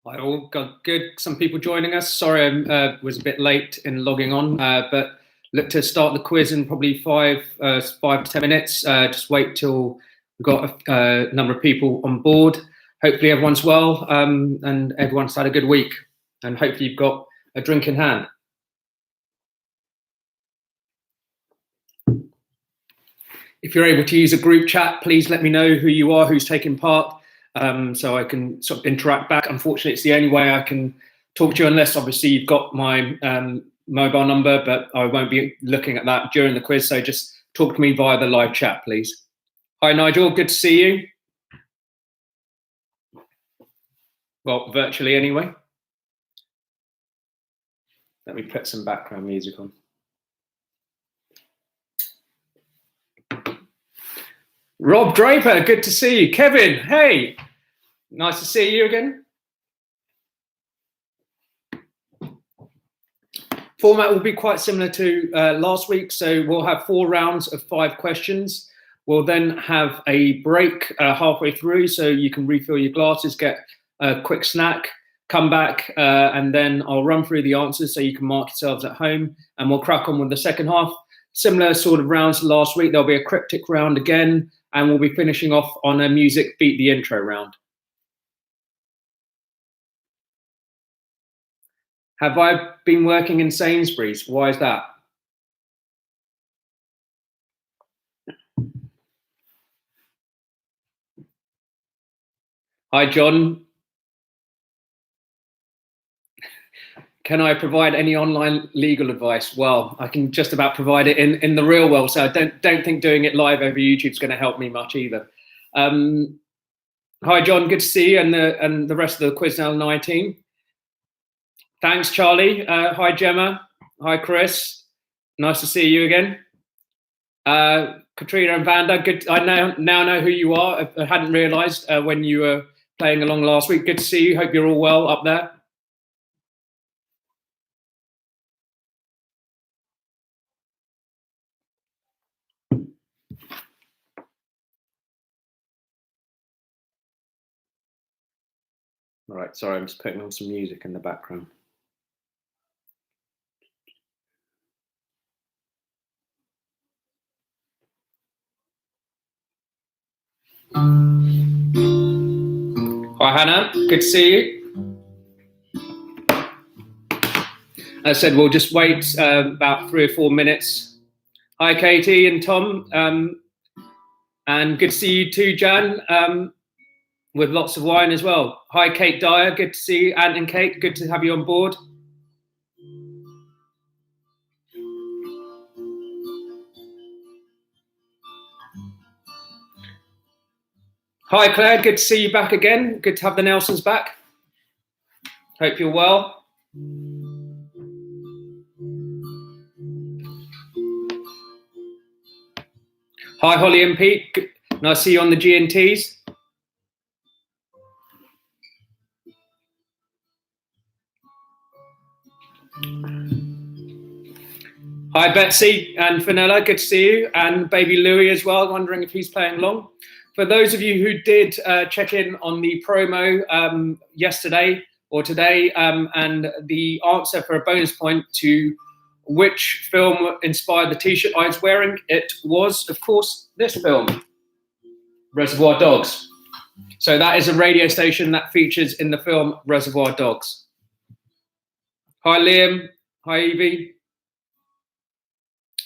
I all got good. Some people joining us. Sorry, I was a bit late in logging on, but look to start the quiz in probably 5 to 10 minutes. Just wait till we've got a number of people on board. Hopefully everyone's well and everyone's had a good week. And hopefully you've got a drink in hand. If you're able to use a group chat, please let me know who you are, who's taking part. So I can sort of interact back. Unfortunately, it's the only way I can talk to you, unless obviously you've got my mobile number, but I won't be looking at that during the quiz. So just talk to me via the live chat, please. Hi, Nigel. Good to see you. Well, virtually anyway. Let me put some background music on. Rob Draper, good to see you. Kevin, hey, nice to see you again. Format will be quite similar to last week, so we'll have 4 rounds of 5 questions. We'll then have a break halfway through, so you can refill your glasses, get a quick snack, come back, and then I'll run through the answers so you can mark yourselves at home, and we'll crack on with the second half. Similar sort of rounds to last week. There'll be a cryptic round again, and we'll be finishing off on a music beat the intro round. Have I been working in Sainsbury's? Why is that? Hi, John. Can I provide any online legal advice? Well, I can just about provide it in the real world, so I don't think doing it live over YouTube is going to help me much either. Hi, John. Good to see you, and the rest of the Quiznell 19. Thanks, Charlie. Hi, Gemma. Hi, Chris. Nice to see you again. Katrina and Vanda. Good. I now know who you are. I hadn't realised when you were playing along last week. Good to see you. Hope you're all well up there. All right, sorry, I'm just putting on some music in the background. Hi, Hannah, good to see you. As I said, we'll just wait about 3 or 4 minutes. Hi, Katie and Tom, and good to see you too, Jan, with lots of wine as well. Hi, Kate Dyer, good to see you. Ant and Kate, good to have you on board. Hi, Claire, good to see you back again. Good to have the Nelsons back. Hope you're well. Hi, Holly and Pete. Good. Nice to see you on the G&Ts. Hi, Betsy and Fenella. Good to see you. And baby Louis as well. Wondering if he's playing along. For those of you who did check in on the promo yesterday or today, and the answer for a bonus point to which film inspired the t-shirt I was wearing, it was, of course, this film, Reservoir Dogs. So that is a radio station that features in the film Reservoir Dogs. Hi, Liam. Hi, Evie.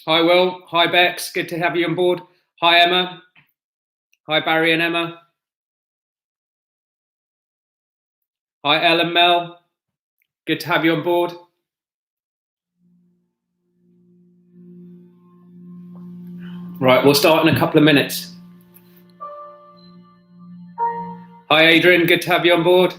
Hi, Will. Hi, Bex. Good to have you on board. Hi, Emma. Hi, Barry and Emma. Hi, Ellen Mel. Good to have you on board. Right, we'll start in a couple of minutes. Hi, Adrian. Good to have you on board.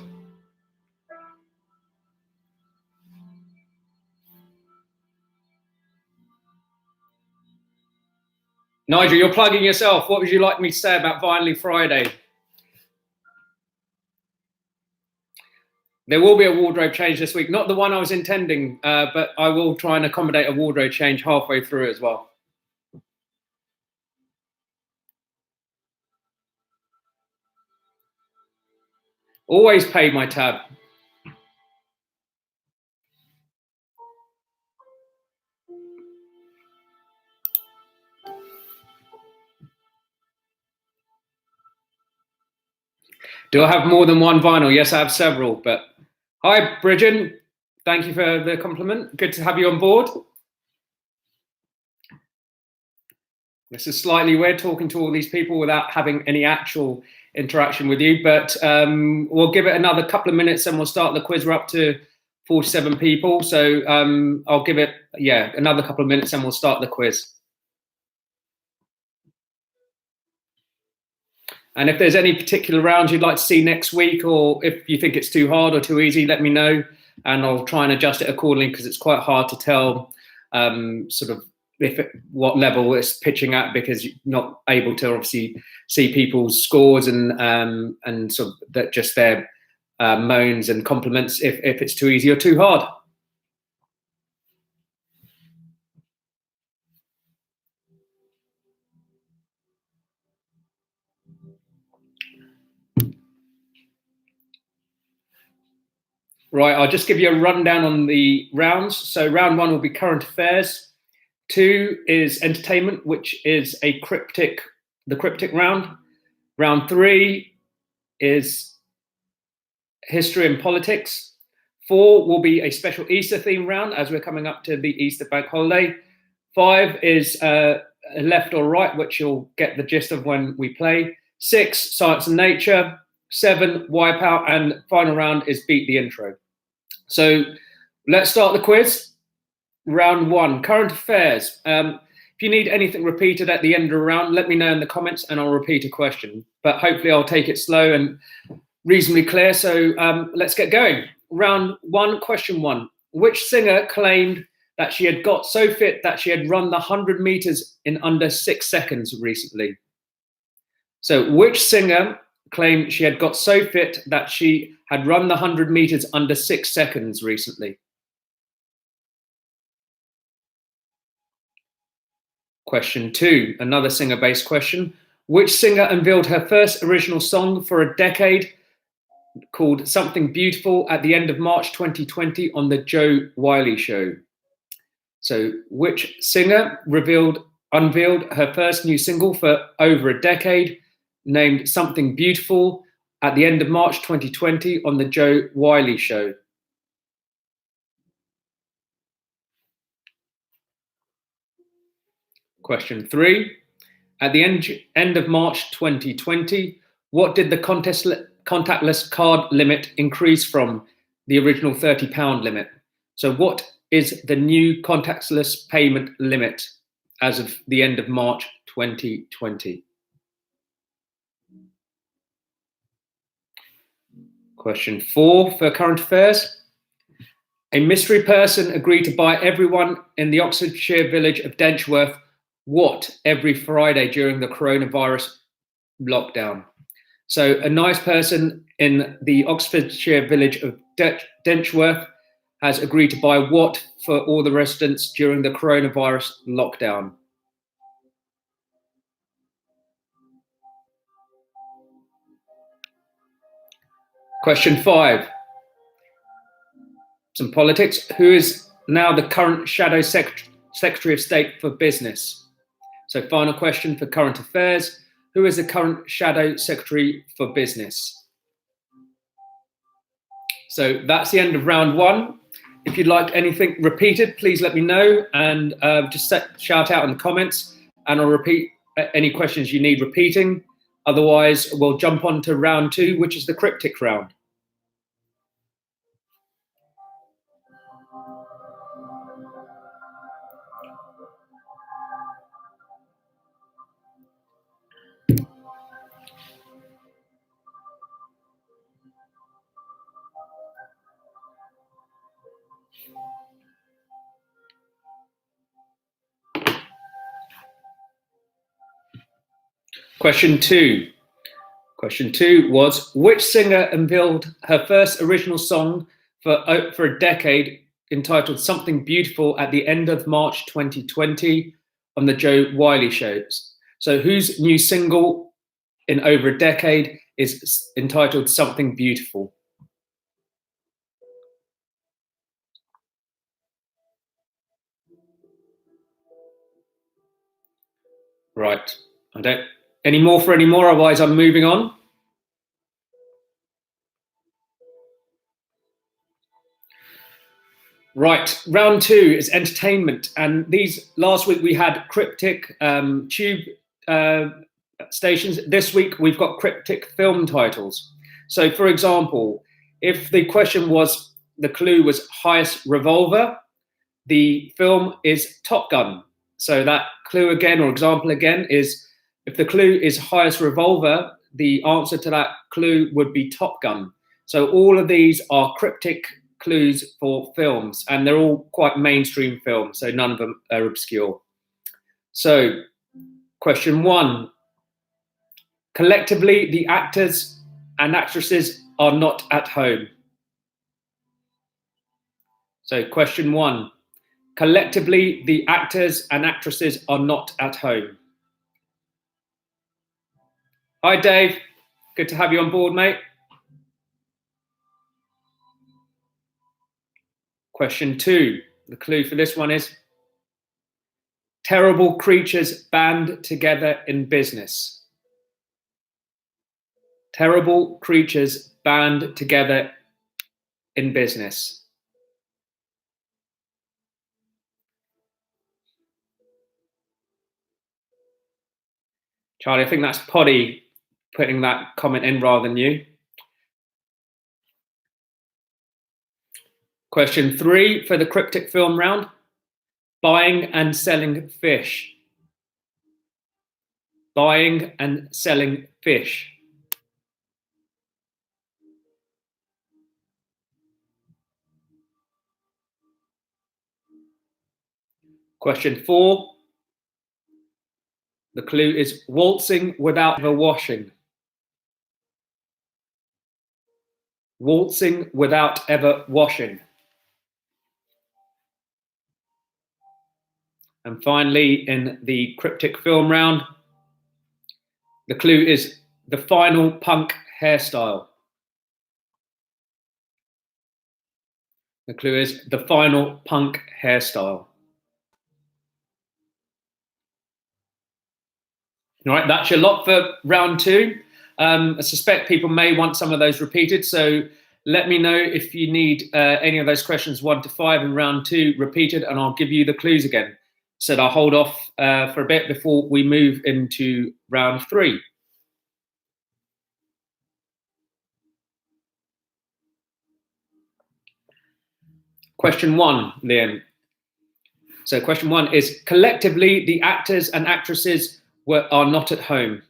Nigel, you're plugging yourself. What would you like me to say about Vinely Friday? There will be a wardrobe change this week. Not the one I was intending, but I will try and accommodate a wardrobe change halfway through as well. Always pay my tab. Do I have more than one vinyl? Yes, I have several. But hi, Bridget. Thank you for the compliment. Good to have you on board. This is slightly weird talking to all these people without having any actual interaction with you, but we'll give it another couple of minutes and we'll start the quiz. We're up to 47 people, so I'll give it, another couple of minutes and we'll start the quiz. And if there's any particular rounds you'd like to see next week, or if you think it's too hard or too easy, let me know and I'll try and adjust it accordingly, because it's quite hard to tell what level it's pitching at, because you're not able to obviously see people's scores and sort of that just their moans and compliments if it's too easy or too hard. Right, I'll just give you a rundown on the rounds. So round 1 will be current affairs. 2 is entertainment, which is the cryptic round. Round 3 is history and politics. 4 will be a special Easter theme round, as we're coming up to the Easter bank holiday. 5 is left or right, which you'll get the gist of when we play. 6, science and nature. 7, Wipeout, and final round is beat the intro. So let's start the quiz. Round 1, current affairs. If you need anything repeated at the end of the round, let me know in the comments and I'll repeat a question. But hopefully I'll take it slow and reasonably clear. So let's get going. Round 1, question 1. Which singer claimed that she had got so fit that she had run the 100 meters in under 6 seconds recently? So which singer claimed she had got so fit that she had run the 100 meters under 6 seconds recently? Question 2, another singer-based question. Which singer unveiled her first original song for a decade called Something Beautiful at the end of March 2020 on the Joe Wiley Show? So which singer unveiled her first new single for over a decade, named Something Beautiful, at the end of March 2020 on the Joe Wiley Show? Question 3, at the end of March 2020, what did the contactless card limit increase from the original £30 limit? So what is the new contactless payment limit as of the end of March 2020? Question 4 for current affairs. A mystery person agreed to buy everyone in the Oxfordshire village of Denchworth what every Friday during the coronavirus lockdown? So a nice person in the Oxfordshire village of Denchworth has agreed to buy what for all the residents during the coronavirus lockdown? Question 5, some politics. Who is now the current Shadow Secretary of State for Business? So final question for current affairs. Who is the current Shadow Secretary for Business? So that's the end of round 1. If you'd like anything repeated, please let me know and just shout out in the comments and I'll repeat any questions you need repeating. Otherwise, we'll jump on to round 2, which is the cryptic round. Question 2. Question 2 was, which singer unveiled her first original song for a decade entitled Something Beautiful at the end of March 2020 on the Joe Wiley Show? So whose new single in over a decade is entitled Something Beautiful? Right. Any more for any more, otherwise I'm moving on. Right, round two is entertainment, and these last week we had Cryptic tube stations. This week we've got Cryptic film titles. So, for example, if the question was, the clue was highest revolver, the film is Top Gun. So that clue again, or example again, is if the clue is highest revolver, the answer to that clue would be Top Gun. So all of these are cryptic clues for films, and they're all quite mainstream films, so none of them are obscure. So, question one. Collectively, the actors and actresses are not at home. So, question one. Collectively, the actors and actresses are not at home. Hi, Dave. Good to have you on board, mate. Question two. The clue for this one is terrible creatures band together in business. Terrible creatures band together in business. Charlie, I think that's Poddy putting that comment in rather than you. Question three for the cryptic film round. Buying and selling fish. Buying and selling fish. Question four. The clue is waltzing without ever washing. Waltzing without ever washing. And finally, in the cryptic film round, the clue is the final punk hairstyle. The clue is the final punk hairstyle. All right, that's your lot for round two. I suspect people may want some of those repeated, so let me know if you need any of those questions 1 to 5 in round two repeated, and I'll give you the clues again. So I'll hold off for a bit before we move into round three. Question one, Liam. So question one is, collectively, the actors and actresses are not at home.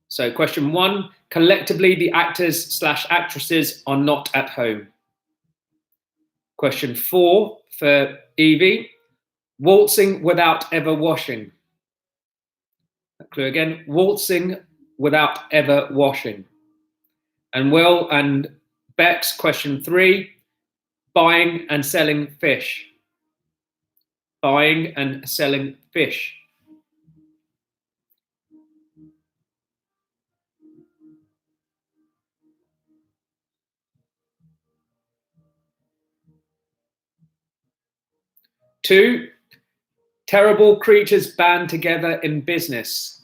So question one, collectively, the actors / actresses are not at home. Question four for Evie, waltzing without ever washing. Clue again, waltzing without ever washing. And Will and Bex, question three, buying and selling fish. Buying and selling fish. Two, terrible creatures band together in business.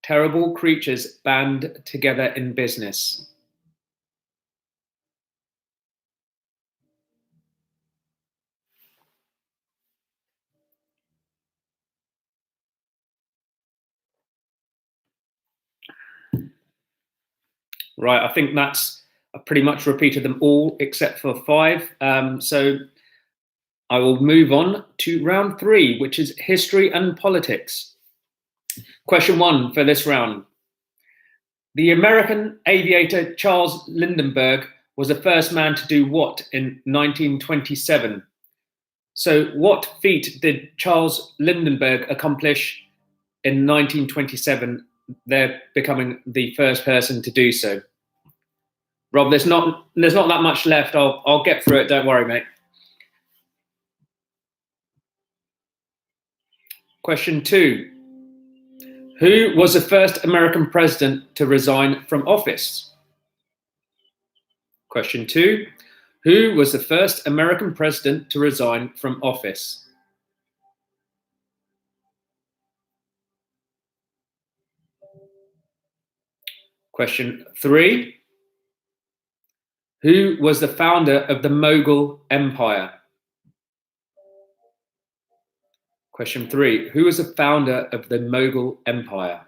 Terrible creatures band together in business. Right, I think I pretty much repeated them all except for 5. So I will move on to round 3, which is history and politics. Question 1 for this round. The American aviator Charles Lindbergh was the first man to do what in 1927? So what feat did Charles Lindbergh accomplish in 1927, there becoming the first person to do so? Rob, there's not that much left. I'll get through it. Don't worry, mate. Question 2. Who was the first American president to resign from office? Question 2. Who was the first American president to resign from office? Question 3. Who was the founder of the Mughal Empire? Question 3. Who was the founder of the Mughal Empire?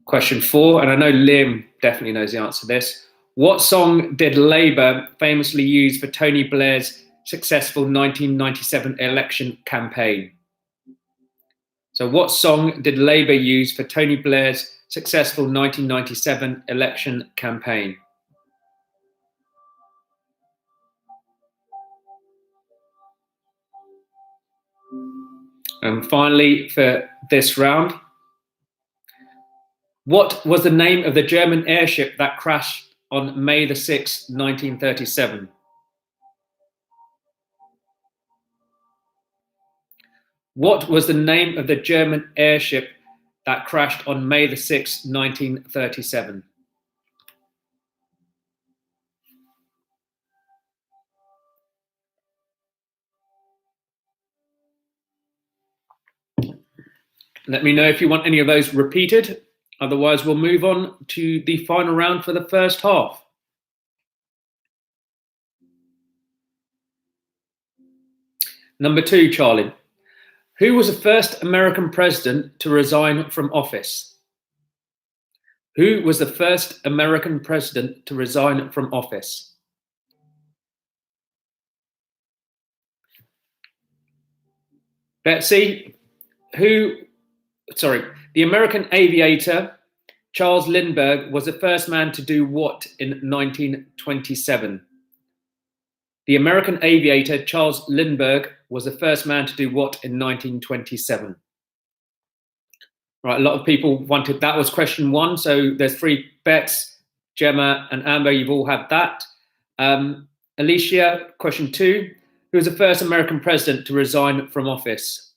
Question 4, and I know Liam definitely knows the answer to this. What song did Labour famously use for Tony Blair's successful 1997 election campaign? So what song did Labour use for Tony Blair's successful 1997 election campaign? And finally, for this round, what was the name of the German airship that crashed on May the 6th, 1937? What was the name of the German airship that crashed on May the 6th, 1937? Let me know if you want any of those repeated. Otherwise, we'll move on to the final round for the first half. Number 2, Charlie. Who was the first American president to resign from office? Who was the first American president to resign from office? Betsy, the American aviator Charles Lindbergh was the first man to do what in 1927? The American aviator Charles Lindbergh was the first man to do what in 1927? Right, a lot of people wanted that. Was question 1. So there's 3 bets. Gemma and Amber, you've all had that. Alicia, question 2. Who was the first American president to resign from office?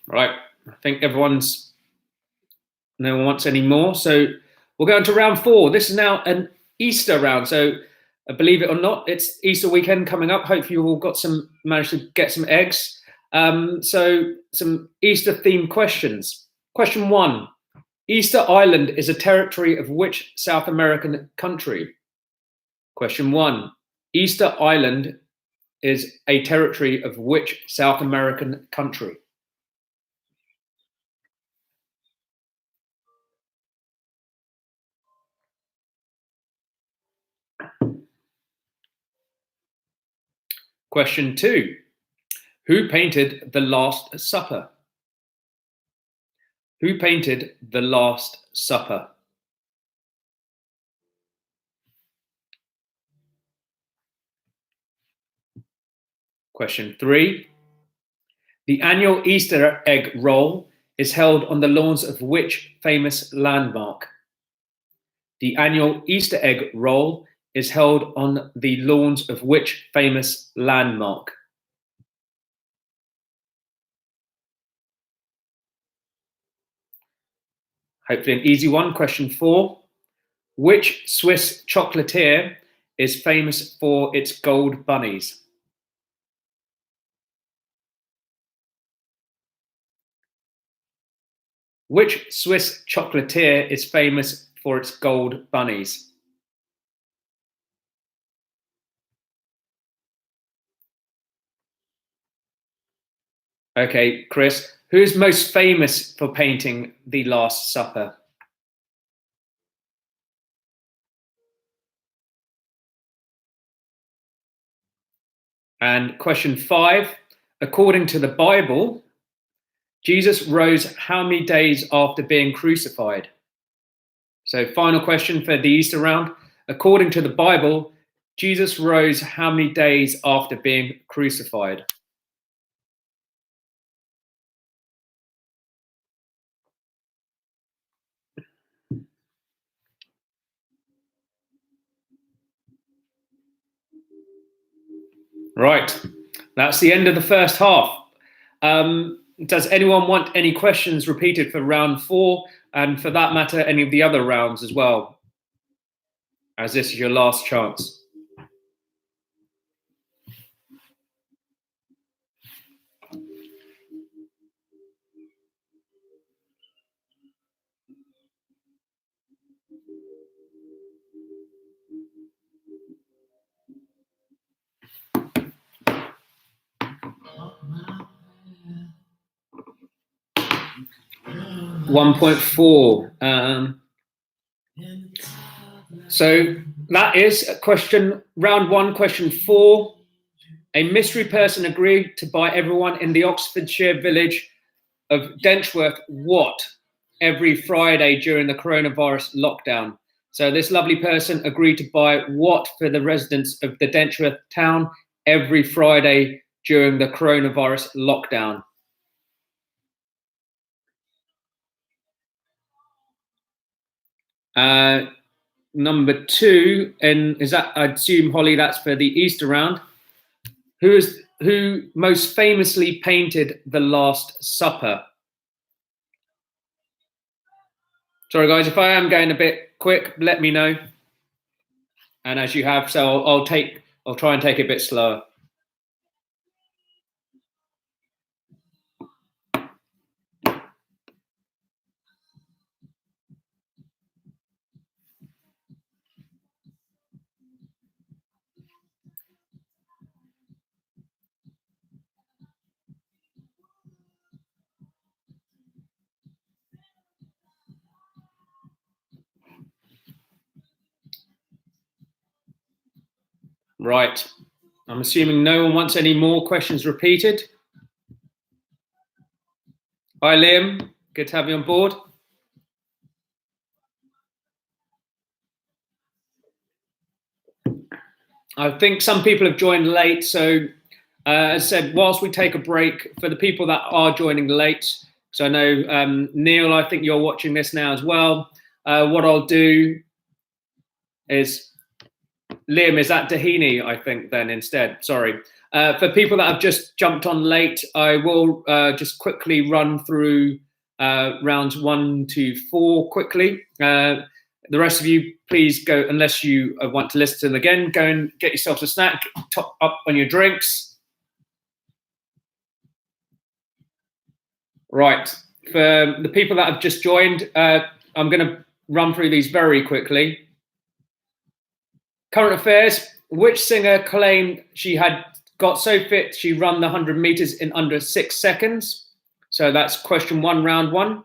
Right, I think no one wants any more. So we'll go on to round 4. This is now an Easter round. So believe it or not, it's Easter weekend coming up. Hopefully you all managed to get some eggs. So some Easter themed questions. Question 1. Easter Island is a territory of which South American country? Question 1. Easter Island is a territory of which South American country? Question 2. Who painted The Last Supper? Who painted The Last Supper? Question 3. The annual Easter egg roll is held on the lawns of which famous landmark? The annual Easter egg roll is held on the lawns of which famous landmark? Hopefully an easy one. Question 4. Which Swiss chocolatier is famous for its gold bunnies? Which Swiss chocolatier is famous for its gold bunnies? Okay, Chris, who's most famous for painting The Last Supper? And question 5, according to the Bible, Jesus rose how many days after being crucified? So final question for the Easter round. According to the Bible, Jesus rose how many days after being crucified? Right, that's the end of the first half. Does anyone want any questions repeated for round 4, and for that matter, any of the other rounds as well, as this is your last chance? $1.4. So that is round 1, question 4. A mystery person agreed to buy everyone in the Oxfordshire village of Denchworth what every Friday during the coronavirus lockdown? So this lovely person agreed to buy what for the residents of the Denchworth town every Friday during the coronavirus lockdown? Number 2, and is that, I assume, Holly, that's for the Easter round. Who most famously painted The Last Supper? Sorry, guys, if I am going a bit quick, let me know. And as you have, so I'll try and take it a bit slower. Right. I'm assuming no one wants any more questions repeated. Hi, Liam. Good to have you on board. I think some people have joined late. So, as I said, whilst we take a break, for the people that are joining late, so I know, Neil, I think you're watching this now as well. What I'll do is, Liam, is that Dahini, I think, then instead? Sorry. For people that have just jumped on late, I will just quickly run through rounds 1 to 4 quickly. The rest of you, please go, unless you want to listen to them again, go and get yourself a snack, top up on your drinks. Right. For the people that have just joined, I'm going to run through these very quickly. Current affairs. Which singer claimed she had got so fit she ran the 100 meters in under 6 seconds? So that's question 1, round 1.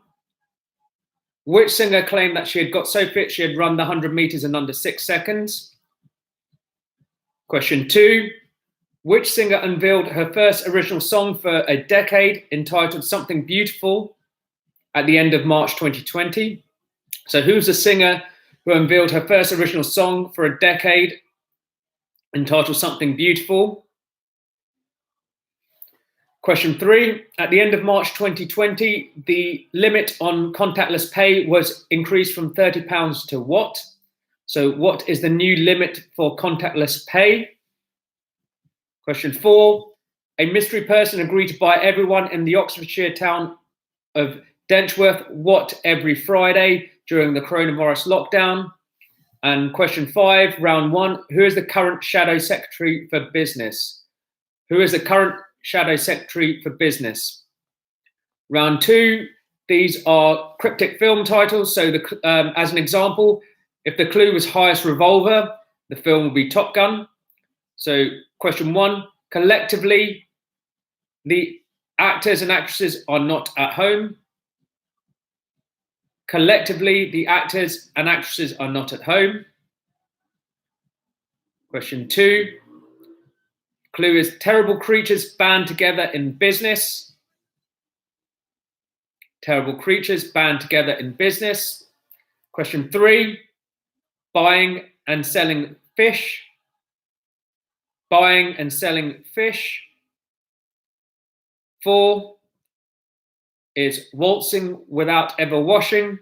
Which singer claimed that she had got so fit she had run the 100 meters in under 6 seconds? Question 2. Which singer unveiled her first original song for a decade entitled Something Beautiful at the end of March 2020? So who's the singer who unveiled her first original song for a decade entitled Something Beautiful? Question 3. At the end of March 2020, the limit on contactless pay was increased from £30 to what? So what is the new limit for contactless pay? Question 4. A mystery person agreed to buy everyone in the Oxfordshire town of Denchworth what every Friday during the coronavirus lockdown? And question 5, round 1. Who is the current Shadow Secretary for Business? Who is the current Shadow Secretary for Business? Round 2. These are cryptic film titles. So, as an example, if the clue was highest revolver, the film will be Top Gun. So, question 1. Collectively, the actors and actresses are not at home. Collectively, the actors and actresses are not at home. Question 2. Clue is terrible creatures band together in business. Terrible creatures band together in business. Question 3. Buying and selling fish. Buying and selling fish. 4 is waltzing without ever washing.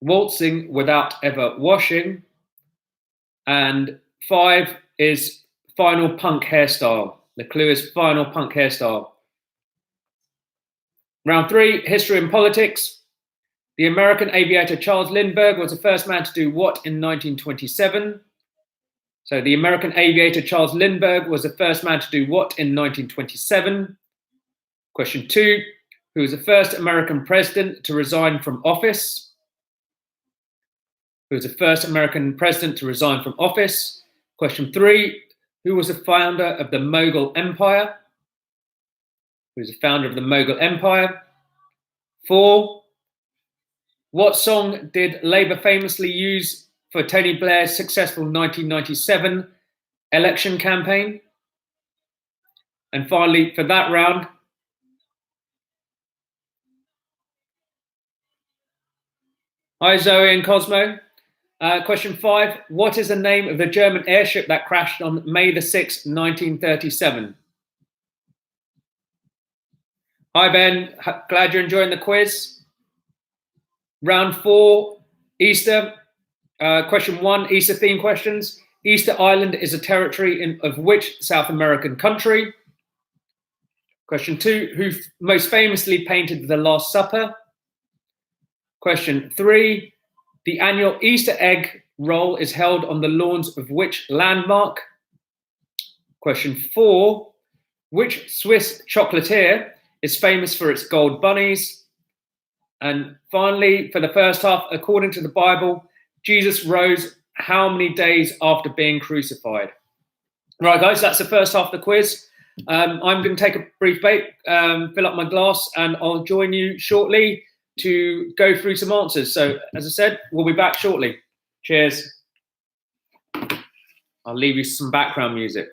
Waltzing without ever washing. And 5 is final punk hairstyle. The clue is final punk hairstyle. Round 3, history and politics. The American aviator Charles Lindbergh was the first man to do what in 1927? So the American aviator Charles Lindbergh was the first man to do what in 1927? Question 2, who was the first American president to resign from office? Who was the first American president to resign from office? Question 3, who was the founder of the Mughal Empire? Who was the founder of the Mughal Empire? 4, what song did Labour famously use for Tony Blair's successful 1997 election campaign? And finally, for that round, hi Zoe and Cosmo. Question 5, what is the name of the German airship that crashed on May the 6th, 1937? Hi Ben, glad you're enjoying the quiz. Round 4, Easter. Question 1, Easter theme questions. Easter Island is a territory of which South American country? Question 2, who most famously painted The Last Supper? Question 3, the annual Easter egg roll is held on the lawns of which landmark? Question 4, which Swiss chocolatier is famous for its gold bunnies? And finally, for the first half, according to the Bible, Jesus rose how many days after being crucified? Right, guys, that's the first half of the quiz. I'm going to take a brief break, fill up my glass, and I'll join you shortly to go through some answers. So, as I said, we'll be back shortly. Cheers. I'll leave you some background music.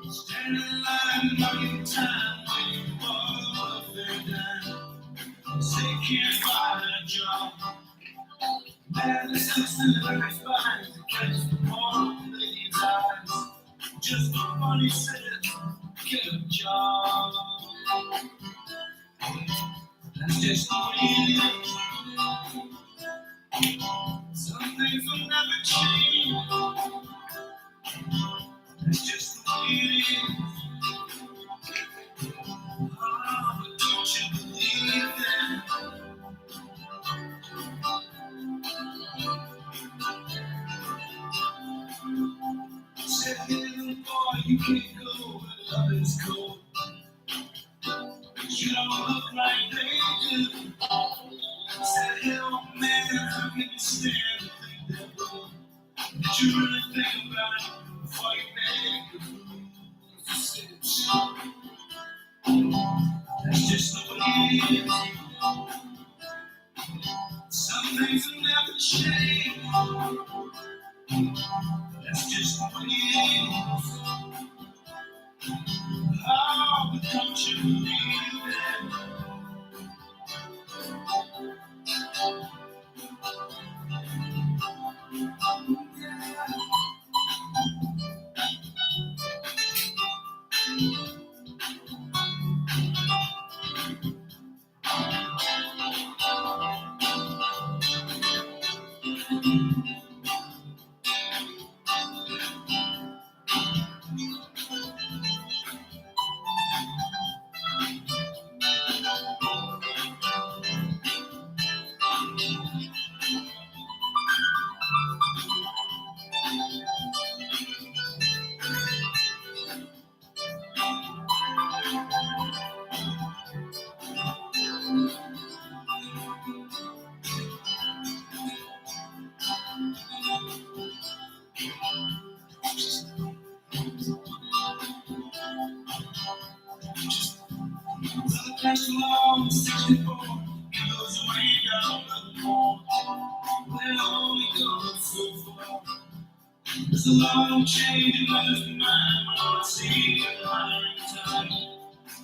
Stand in line, marking time, waiting for the dime. Say can't find a job. Man, this is the very fine to catch the warm lady's eyes. Just for money said, get a job. That's just the way it is. Some things will never change. That's just the way it is. Oh, but don't you believe that? Said, hey, little boy, you can't go where love is cold. 'Cause you don't look like they do. Said, hey, old man, how can you stand to think that way? Did you really think about it before you make a move? He said, that's just the way it is. Some things will never change. That's just the way it is. Oh, but don't you believe that? Long 64 goes way down the pole. We're only going so far. There's a long change in left mind when I see it lying time.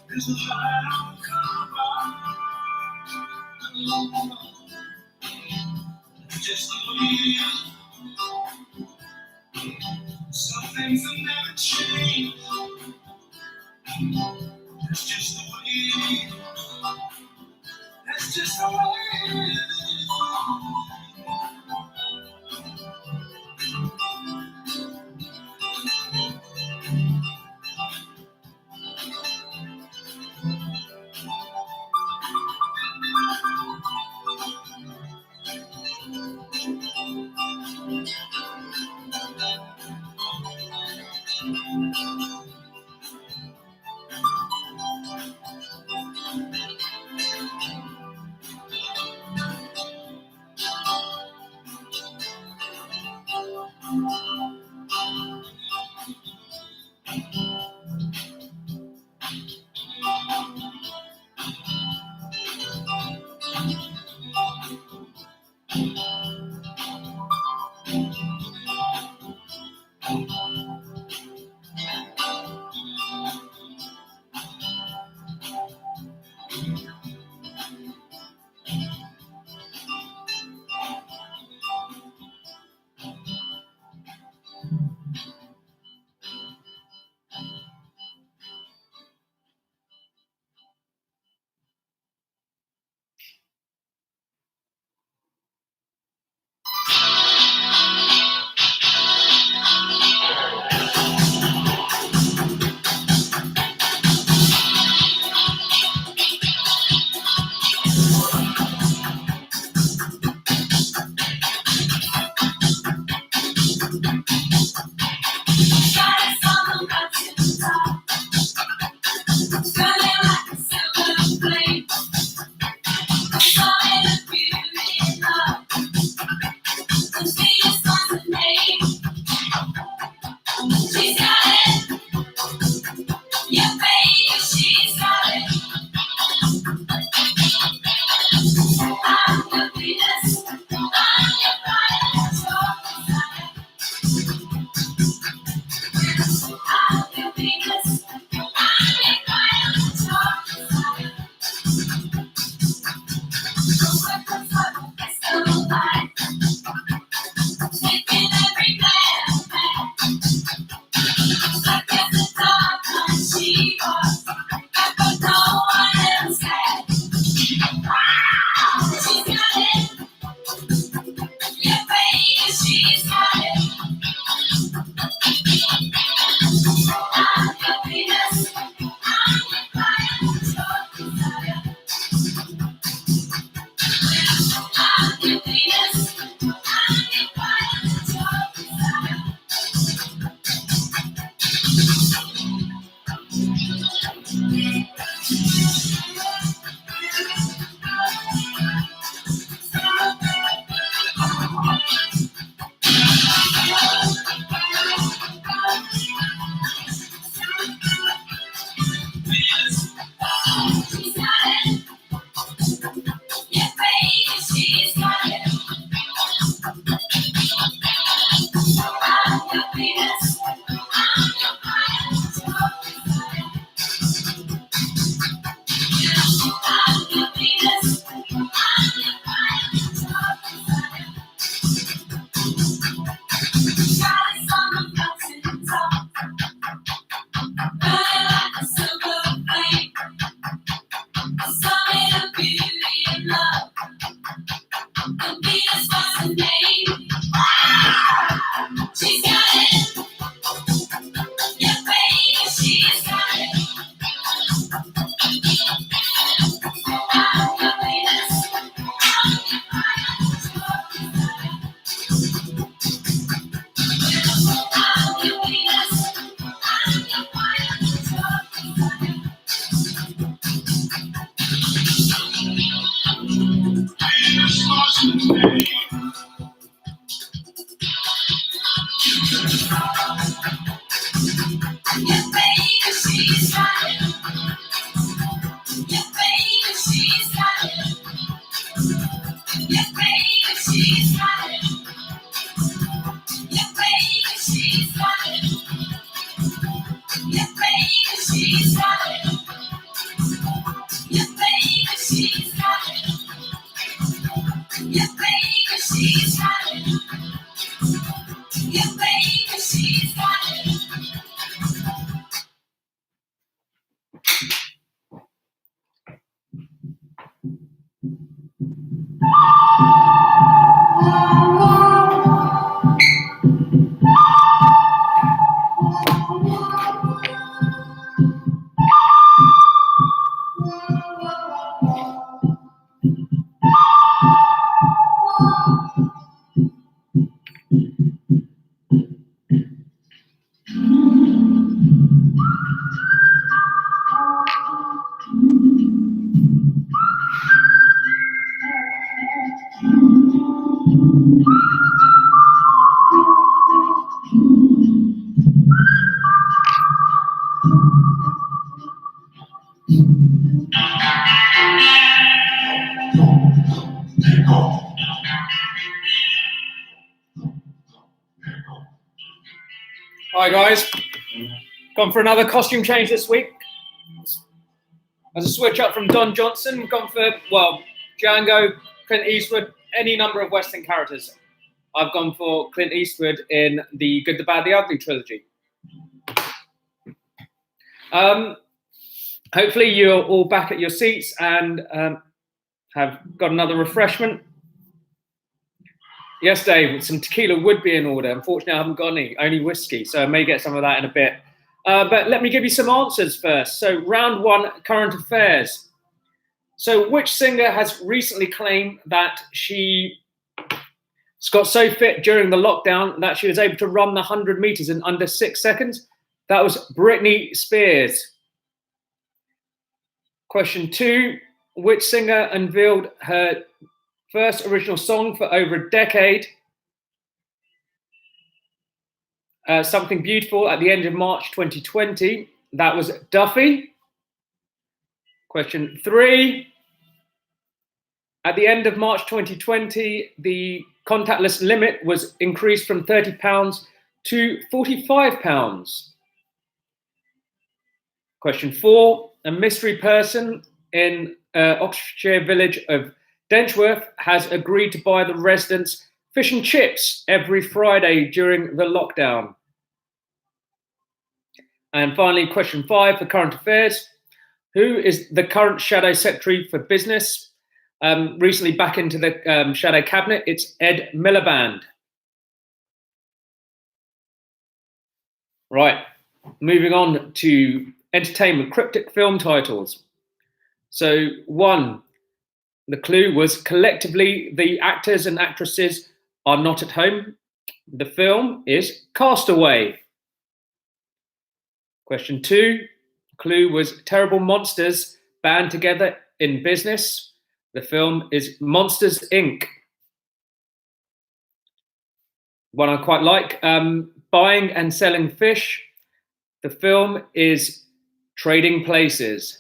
There's a light on the car. Just the way it is. Some things will never change. That's just the way it is. That's just the way it is. Hi guys, gone for another costume change this week. As a switch up from Don Johnson, gone for, well, Django, Clint Eastwood, any number of Western characters. I've gone for Clint Eastwood in the Good, the Bad, the Ugly trilogy. Hopefully you're all back at your seats and have got another refreshment. Yes, Dave, some tequila would be in order. Unfortunately, I haven't got any, only whiskey, so I may get some of that in a bit. But let me give you some answers first. So round one, current affairs. So which singer has recently claimed that she got so fit during the lockdown that she was able to run the 100 meters in under 6 seconds? That was Britney Spears. Question two, which singer unveiled her first original song for over a decade, Something Beautiful, at the end of March 2020? That was Duffy. Question three, at the end of March 2020, the contactless limit was increased from £30 to £45. Question four, a mystery person in Oxfordshire village of Denchworth has agreed to buy the residents fish and chips every Friday during the lockdown. And finally, question five for current affairs. Who is the current Shadow Secretary for Business? Recently back into the Shadow Cabinet, it's Ed Miliband. Right, moving on to entertainment, cryptic film titles. So one, the clue was collectively the actors and actresses are not at home. The film is Castaway. Question two, clue was terrible monsters band together in business. The film is Monsters, Inc. One I quite like, buying and selling fish. The film is Trading Places.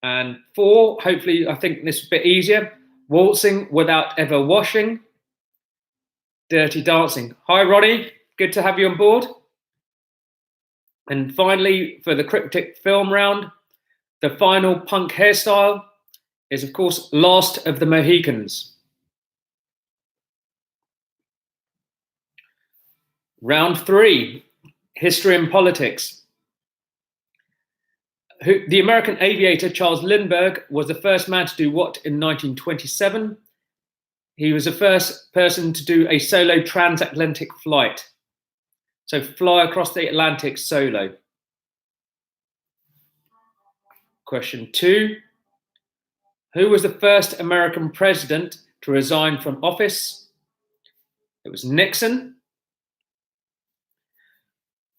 And four, hopefully, I think this is a bit easier, Waltzing Without Ever Washing. Dirty Dancing. Hi, Ronnie. Good to have you on board. And finally, for the cryptic film round, the final punk hairstyle is, of course, Last of the Mohicans. Round three, history and politics. The American aviator Charles Lindbergh was the first man to do what in 1927? He was the first person to do a solo transatlantic flight. So fly across the Atlantic solo. Question two, who was the first American president to resign from office? It was Nixon.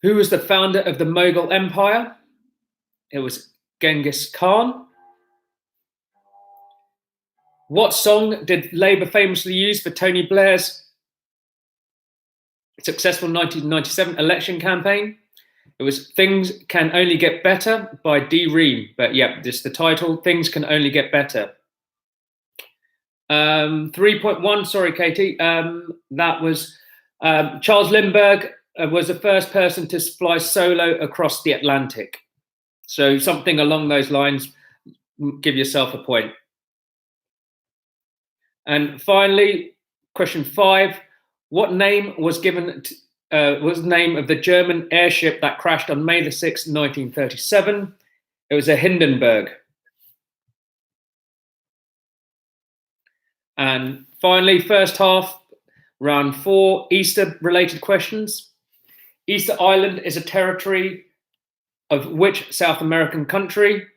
Who was the founder of the Mughal Empire? It was Genghis Khan. What song did Labour famously use for Tony Blair's successful 1997 election campaign? It was Things Can Only Get Better by Dee Ream. But yeah, just the title, Things Can Only Get Better. 3.1, sorry, Katie. That was Charles Lindbergh was the first person to fly solo across the Atlantic? So something along those lines. Give yourself a point. And finally, question 5: what name was given? Was the name of the German airship that crashed on May the 6th, 1937? It was a Hindenburg. And finally, first half, round 4, Easter-related questions. Easter Island is a territory of which South American country?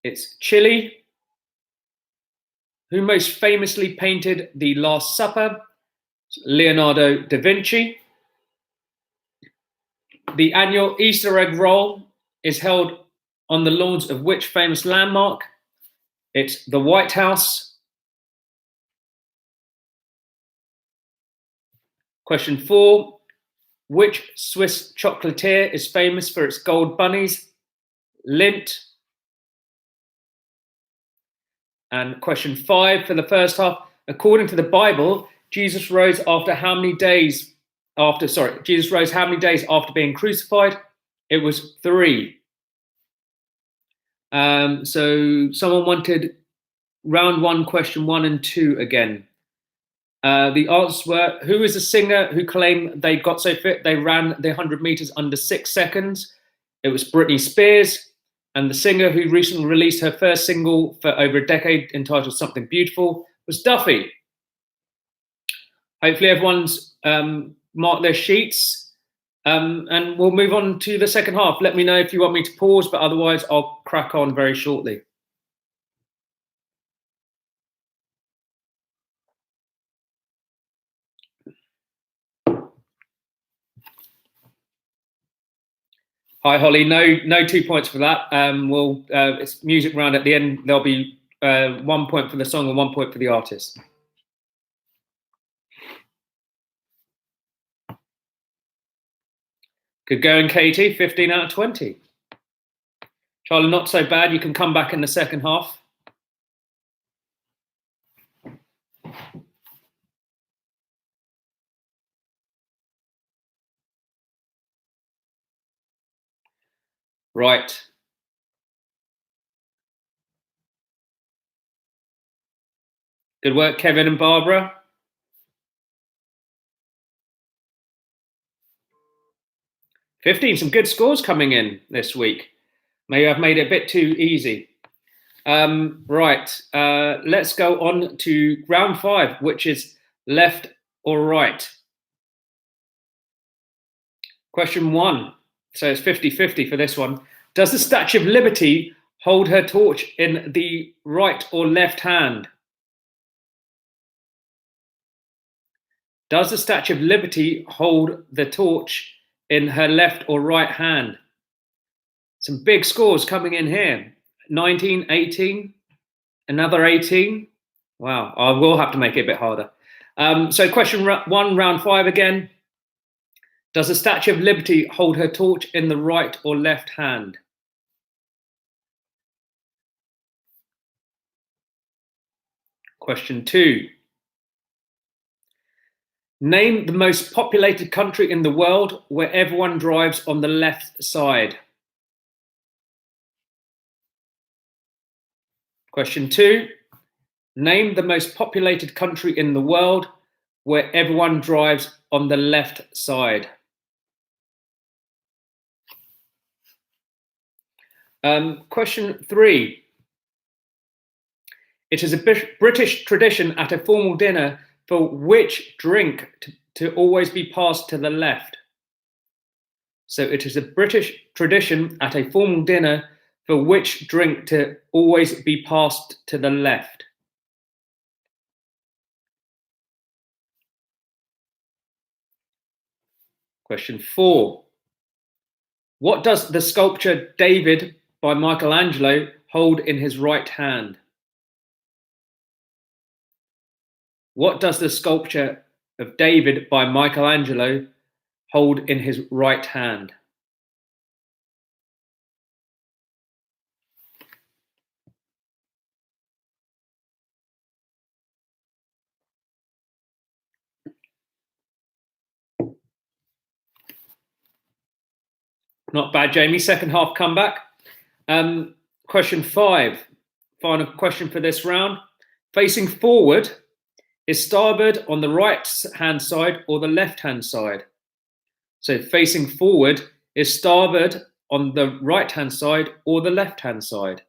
It's Chile. Who most famously painted The Last Supper? Leonardo da Vinci. The annual Easter egg roll is held on the lawns of which famous landmark? It's the White House. Question 4: which Swiss chocolatier is famous for its gold bunnies? Lindt. And question 5 for the first half: according to the Bible, Jesus rose after how many days after? Jesus rose how many days after being crucified? It was 3. So someone wanted round 1, question 1 and 2 again. The answers were: who is the singer who claimed they got so fit they ran the 100 meters under 6 seconds? It was Britney Spears. And the singer who recently released her first single for over a decade, entitled Something Beautiful, was Duffy. Hopefully everyone's marked their sheets. And we'll move on to the second half. Let me know if you want me to pause, but otherwise I'll crack on very shortly. Hi, Holly. No 2 points for that. It's music round at the end. There'll be 1 point for the song and 1 point for the artist. Good going, Katie. 15 out of 20. Charlie, not so bad. You can come back in the second half. Right. Good work, Kevin and Barbara. Some good scores coming in this week. Maybe I've made it a bit too easy. Right. Let's go on to round 5, which is left or right. Question 1. So it's 50-50 for this one. Does the Statue of Liberty hold her torch in the right or left hand? Does the Statue of Liberty hold the torch in her left or right hand? Some big scores coming in here. 19, 18, another 18. Wow, I will have to make it a bit harder. So question 1, round 5 again. Does the Statue of Liberty hold her torch in the right or left hand? Question 2. Name the most populated country in the world where everyone drives on the left side. Question 2. Name the most populated country in the world where everyone drives on the left side. Question 3. It is a British tradition at a formal dinner for which drink to always be passed to the left. So it is a British tradition at a formal dinner for which drink to always be passed to the left. Question 4. What does the sculpture David by Michelangelo hold in his right hand? What does the sculpture of David by Michelangelo hold in his right hand? Not bad, Jamie. Second half comeback. Question 5. Final question for this round. Facing forward, is starboard on the right-hand side or the left-hand side? So facing forward, is starboard on the right-hand side or the left-hand side?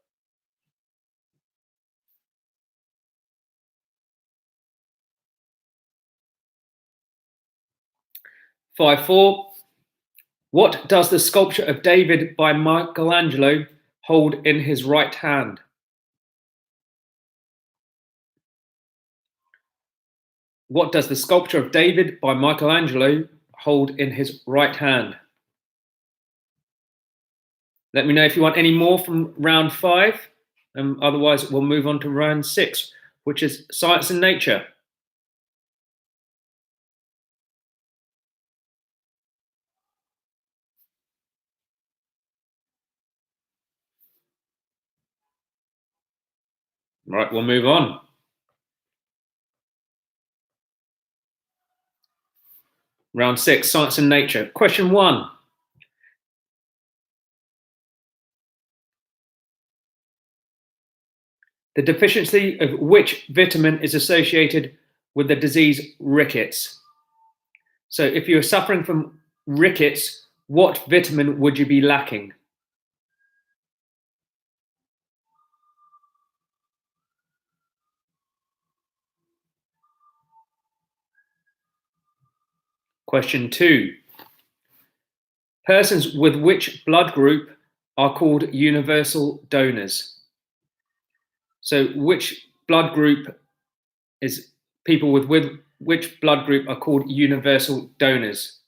Five, 4. What does the sculpture of David by Michelangelo hold in his right hand? What does the sculpture of David by Michelangelo hold in his right hand? Let me know if you want any more from round 5. Otherwise, we'll move on to round 6, which is science and nature. Right, we'll move on. Round 6, science and nature. Question 1. The deficiency of which vitamin is associated with the disease rickets? So if you're suffering from rickets, what vitamin would you be lacking? Question 2. Persons with which blood group are called universal donors? So which blood group is people with which blood group are called universal donors?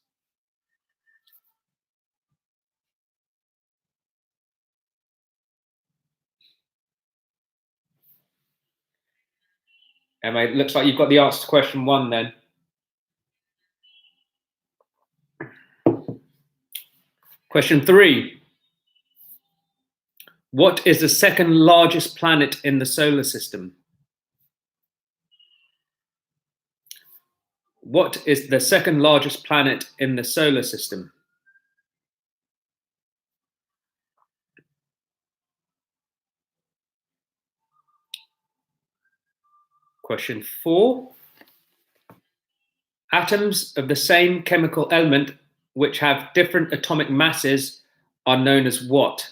Emma, it looks like you've got the answer to question 1 then. Question 3. What is the second largest planet in the solar system? What is the second largest planet in the solar system? Question 4. Atoms of the same chemical element which have different atomic masses are known as what?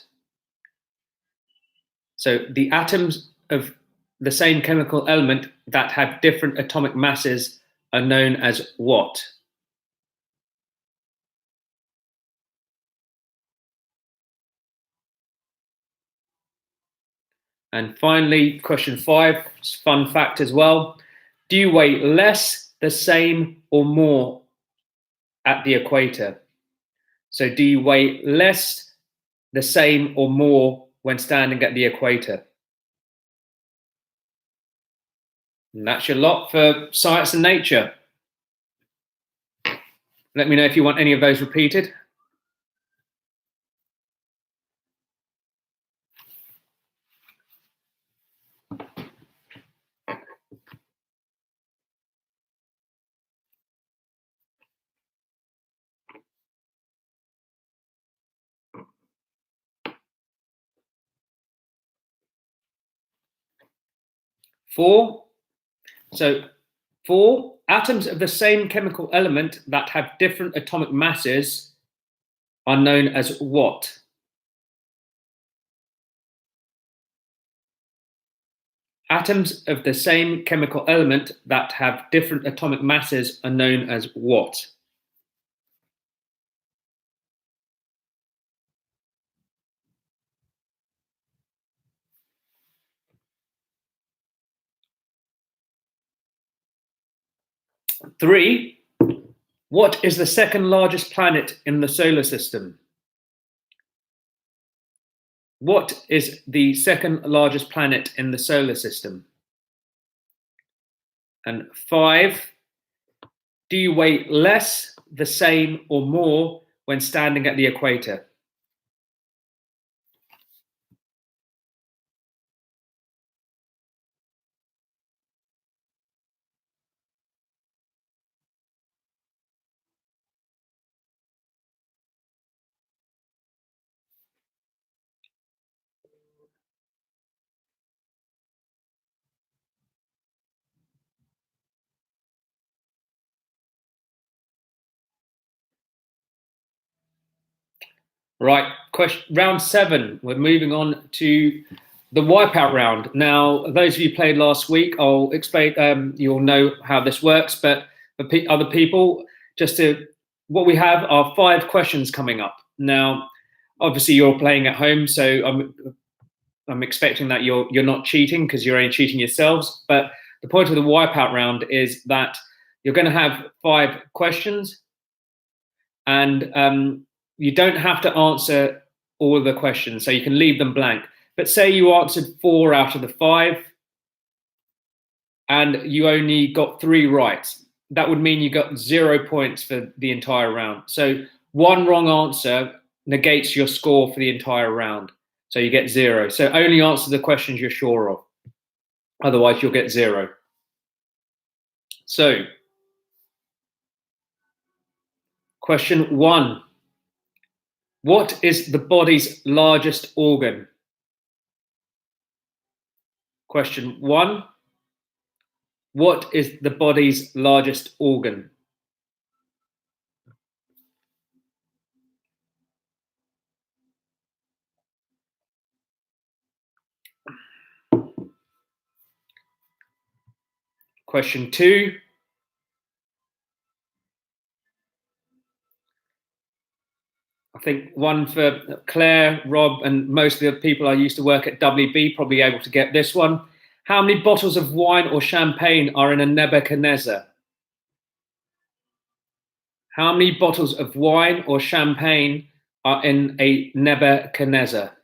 So the atoms of the same chemical element that have different atomic masses are known as what? And finally, question 5, fun fact as well. Do you weigh less, the same, or more at the equator? So do you weigh less, the same, or more when standing at the equator? And that's your lot for science and nature. Let me know if you want any of those repeated. Four. So 4, atoms of the same chemical element that have different atomic masses are known as what? Atoms of the same chemical element that have different atomic masses are known as what? Three, what is the second largest planet in the solar system? What is the second largest planet in the solar system? And 5, do you weigh less, the same, or more when standing at the equator? Right, round 7. We're moving on to the Wipeout round. Now, those of you who played last week, I'll explain. You'll know how this works, but for other people, what we have are 5 questions coming up. Now, obviously, you're playing at home, so I'm expecting that you're not cheating because you're only cheating yourselves. But the point of the Wipeout round is that you're going to have 5 questions, and you don't have to answer all of the questions, so you can leave them blank. But say you answered 4 out of the 5 and you only got 3 right. That would mean you got 0 points for the entire round. So one wrong answer negates your score for the entire round. So you get 0. So only answer the questions you're sure of. Otherwise, you'll get 0. So, question 1. What is the body's largest organ? Question 1. What is the body's largest organ? Question 2. I think one for Claire, Rob, and most of the people I used to work at WB probably able to get this one. How many bottles of wine or champagne are in a Nebuchadnezzar? How many bottles of wine or champagne are in a Nebuchadnezzar?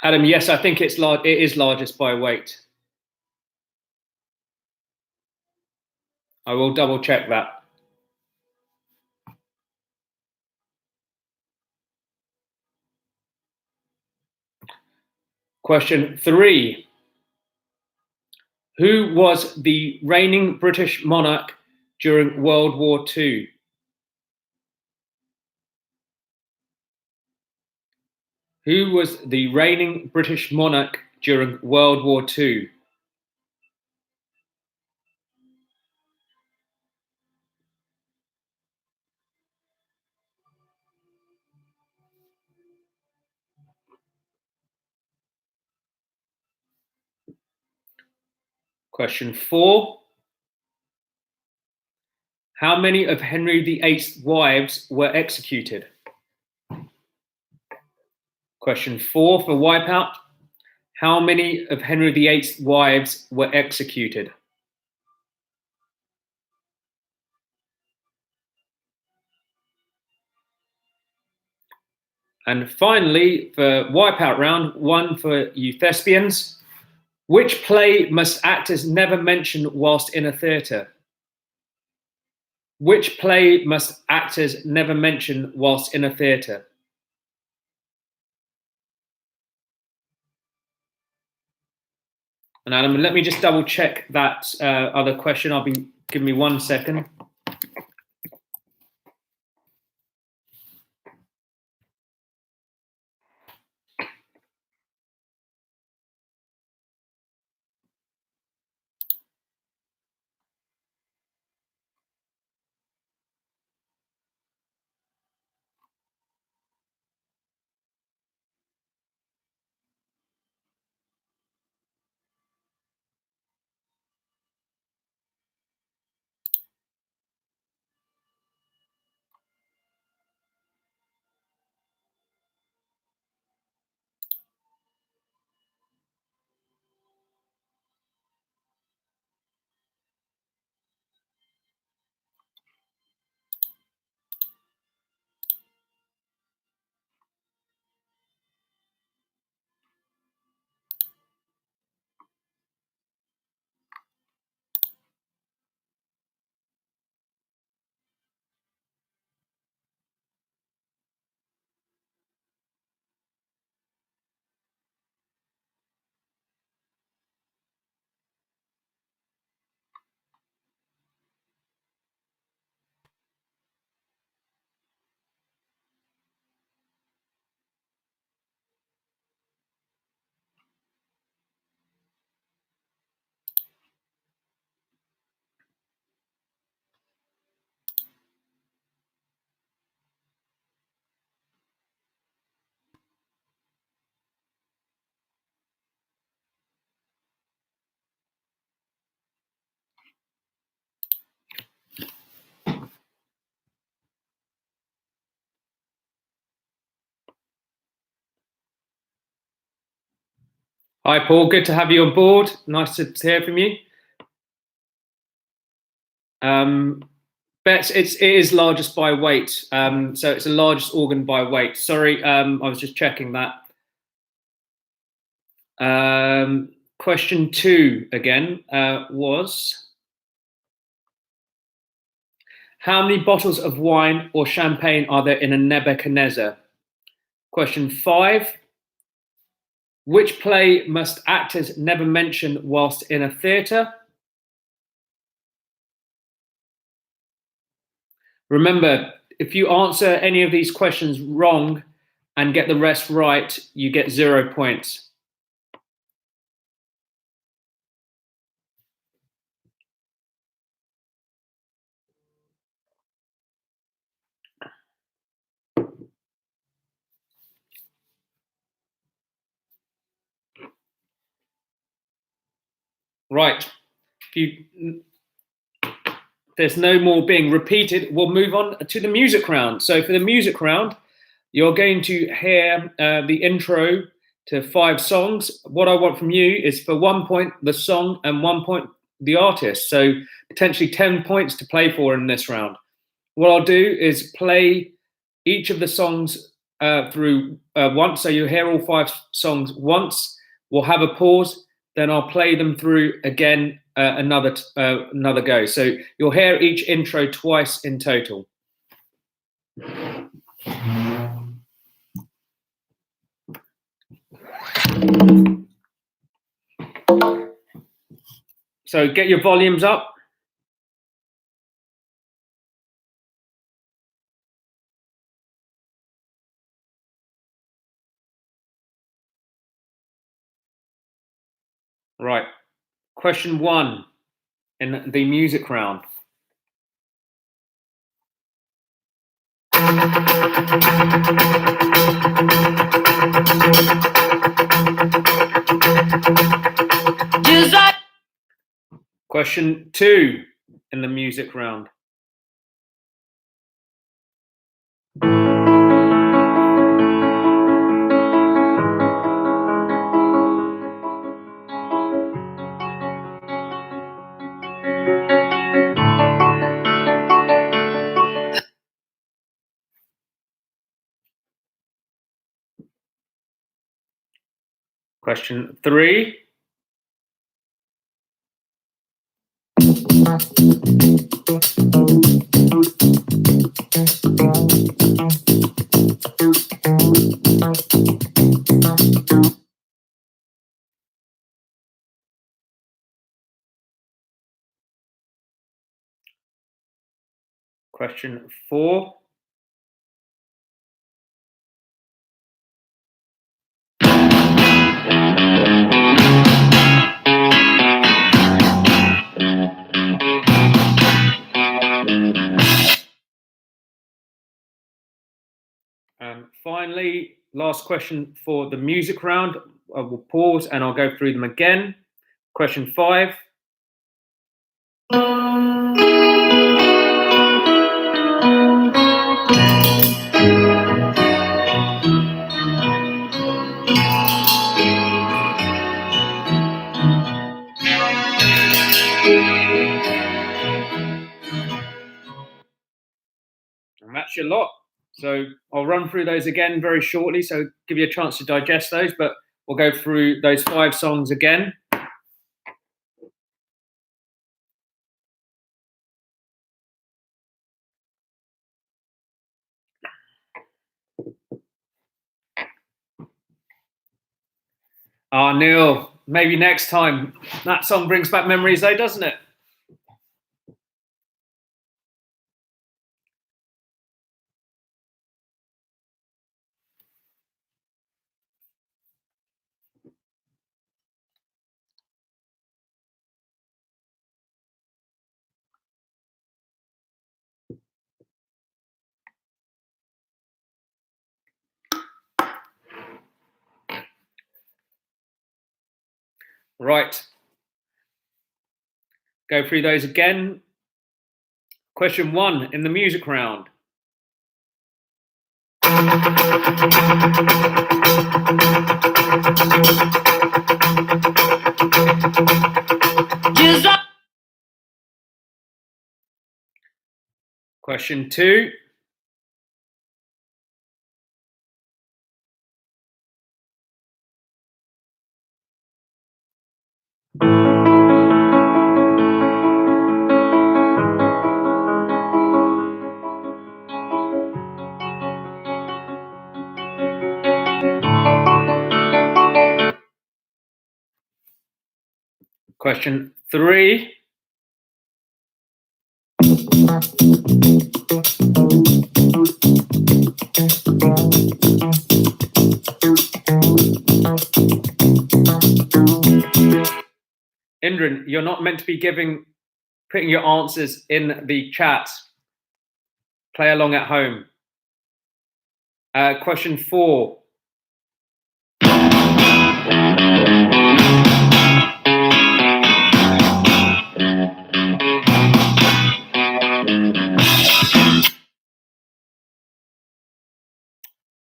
Adam, yes, I think it's large. It is largest by weight. I will double check that. Question 3. Who was the reigning British monarch during World War II? Who was the reigning British monarch during World War II? Question 4. How many of Henry VIII's wives were executed? Question 4 for Wipeout. How many of Henry VIII's wives were executed? And finally, for Wipeout round, one for you thespians. Which play must actors never mention whilst in a theatre? Which play must actors never mention whilst in a theatre? And Adam, let me just double check that other question. Give me 1 second. Hi, Paul. Good to have you on board. Nice to hear from you. Bets, it is largest by weight. So it's the largest organ by weight. Sorry, I was just checking that. Question 2 again was, how many bottles of wine or champagne are there in a Nebuchadnezzar? Question 5, which play must actors never mention whilst in a theatre? Remember, if you answer any of these questions wrong and get the rest right, you get 0 points. Right. There's no more being repeated. We'll move on to the music round. So for the music round, you're going to hear the intro to 5 songs. What I want from you is for 1 point the song and 1 point the artist. So potentially 10 points to play for in this round. What I'll do is play each of the songs through once. So you'll hear all 5 songs once. We'll have a pause. Then I'll play them through again another go. So you'll hear each intro twice in total. So get your volumes up. Right. Question 1 in the music round. Question 2 in the music round. Question 3. Question 4. And finally, last question for the music round. I will pause and I'll go through them again. Question 5. And that's your lot. So I'll run through those again very shortly, so give you a chance to digest those, but we'll go through those 5 songs again. Neil, maybe next time. That song brings back memories though, doesn't it? Right. Go through those again. Question 1 in the music round. Question 2. Question 3. Indran, you're not meant to be putting your answers in the chat. Play along at home. Question 4.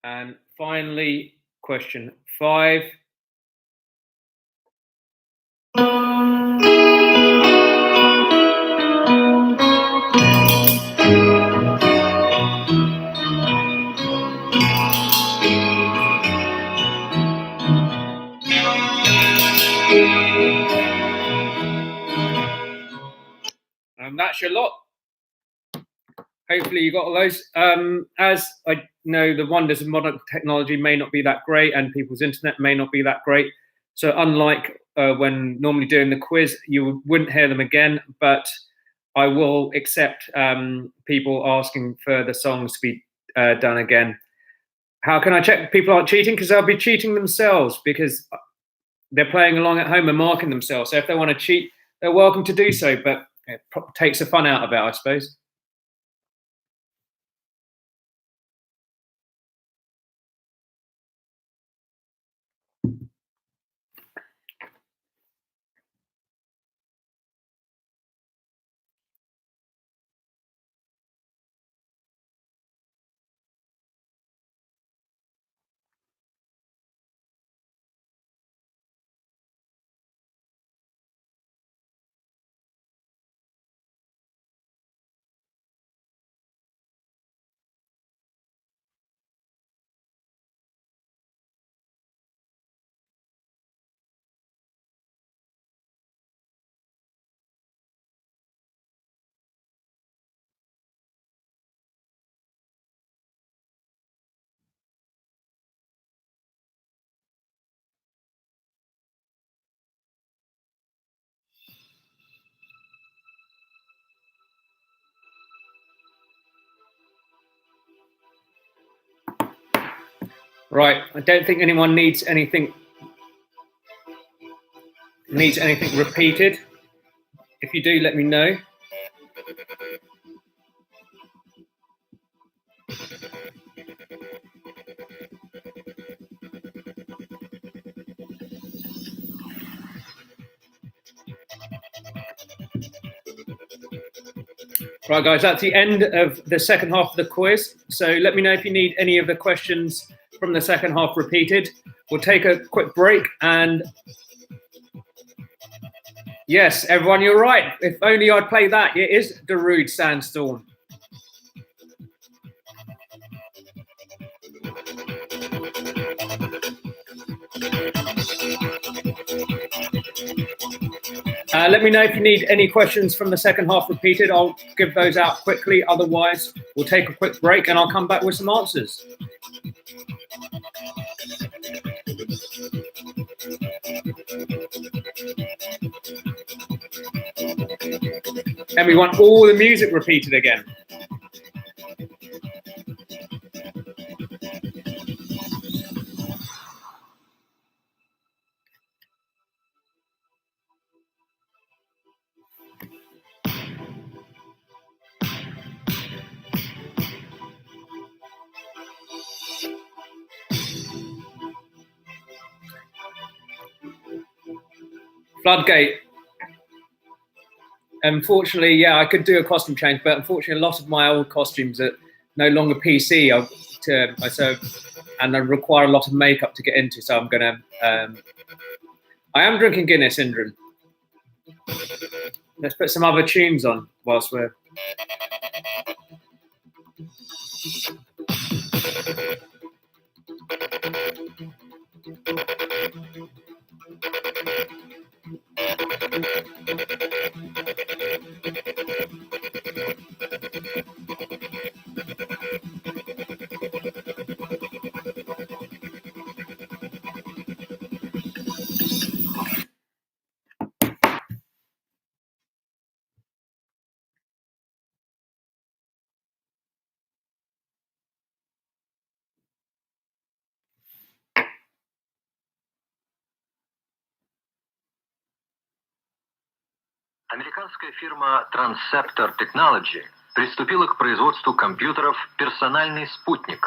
And finally, question 5. And that's your lot. Hopefully you got all those. As I know, the wonders of modern technology may not be that great, and people's internet may not be that great. So unlike when normally doing the quiz, you wouldn't hear them again, but I will accept people asking for the songs to be done again. How can I check people aren't cheating? Because they'll be cheating themselves, because they're playing along at home and marking themselves. So if they want to cheat, they're welcome to do so, but it takes the fun out of it, I suppose. Right, I don't think anyone needs anything repeated. If you do, let me know. Right, guys, that's the end of the second half of the quiz. So let me know if you need any of the questions from the second half repeated. We'll take a quick break, and yes, everyone, you're right. If only I'd play that. It is Darude Sandstorm. Let me know if you need any questions from the second half repeated. I'll give those out quickly. Otherwise, we'll take a quick break and I'll come back with some answers. And we want all the music repeated again. Floodgate. Unfortunately, yeah, I could do a costume change, but unfortunately, a lot of my old costumes are no longer PC. And I require a lot of makeup to get into. So I'm gonna I am drinking Guinness, Indran. Let's put some other tunes on whilst we're... Американская фирма Transceptor Technology приступила к производству компьютеров «Персональный спутник».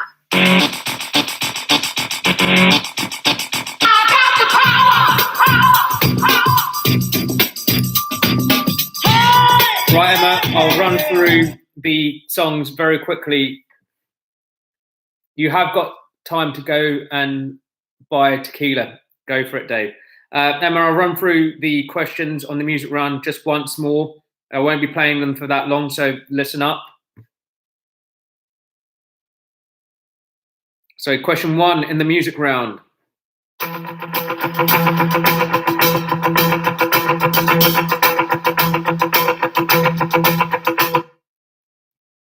Right, Emma, I'll run through the songs very quickly. You have got time to go and buy tequila. Go for it, Dave. Emma, I'll run through the questions on the music round just once more. I won't be playing them for that long, so listen up. So question 1 in the music round.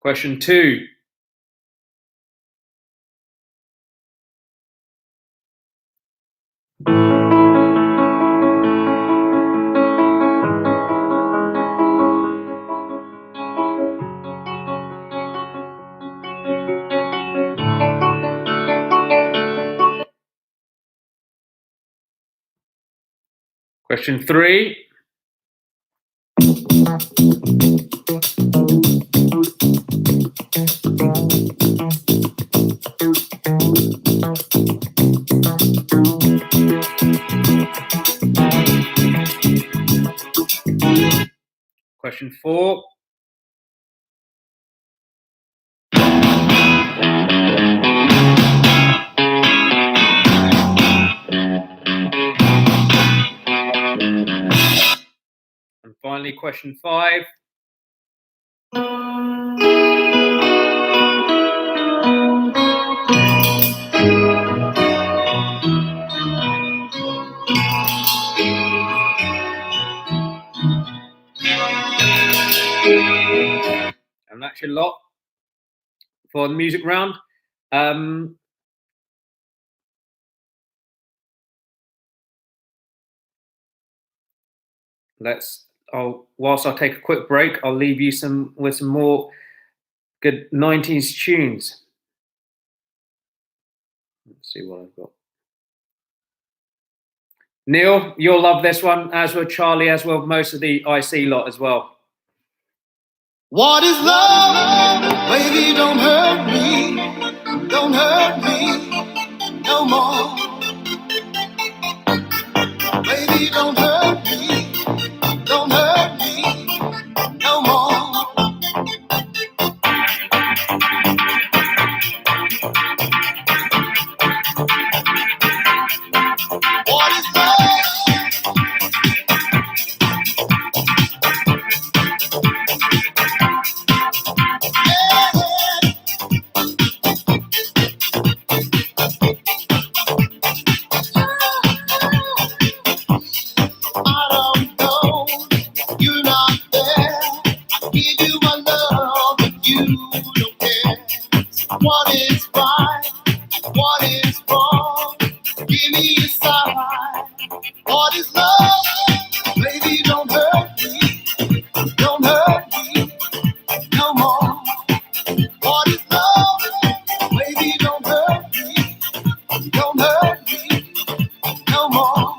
Question 2. Question 3. Question 4. And finally, question 5. And that's your lot for the music round. Whilst I'll take a quick break, I'll leave you with some more good 90s tunes. Let's see what I've got. Neil, you'll love this one, as will Charlie, as will most of the IC lot as well. What is love? Baby, don't hurt me. Don't hurt me no more. Baby, don't hurt me. Don't hurt me no more. What is love? What is right? What is wrong? Give me a sign. What is love? Baby, don't hurt me. Don't hurt me no more. What is love? Baby, don't hurt me. Don't hurt me no more.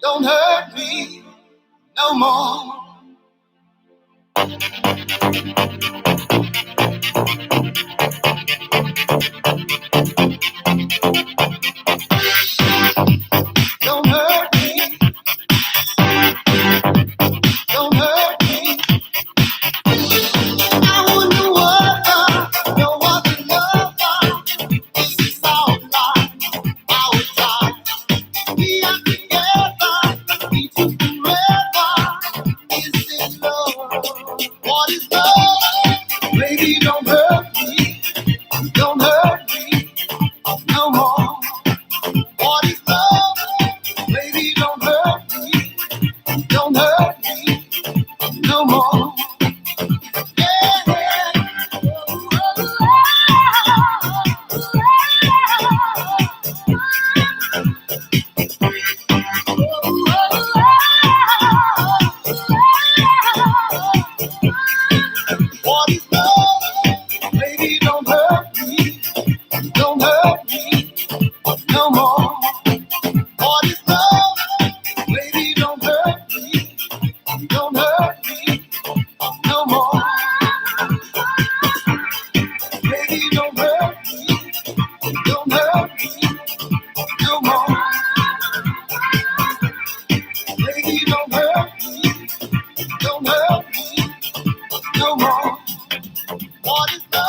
don't hurt me no more. Don't hurt me. Don't hurt me. I wouldn't worry, no other lover. This is our life, our time. We are together, we two forever. Is it love? What is love? Baby, don't hurt me. Don't hurt me no more. What is love? Baby, don't hurt me. Don't hurt me no more. What is love? Baby, don't hurt me. Don't hurt me no more. What is love? Baby, don't hurt me. Don't hurt me no more. Baby, don't hurt me. Don't hurt me no more. Baby, don't hurt me. Don't hurt me no more. What is love?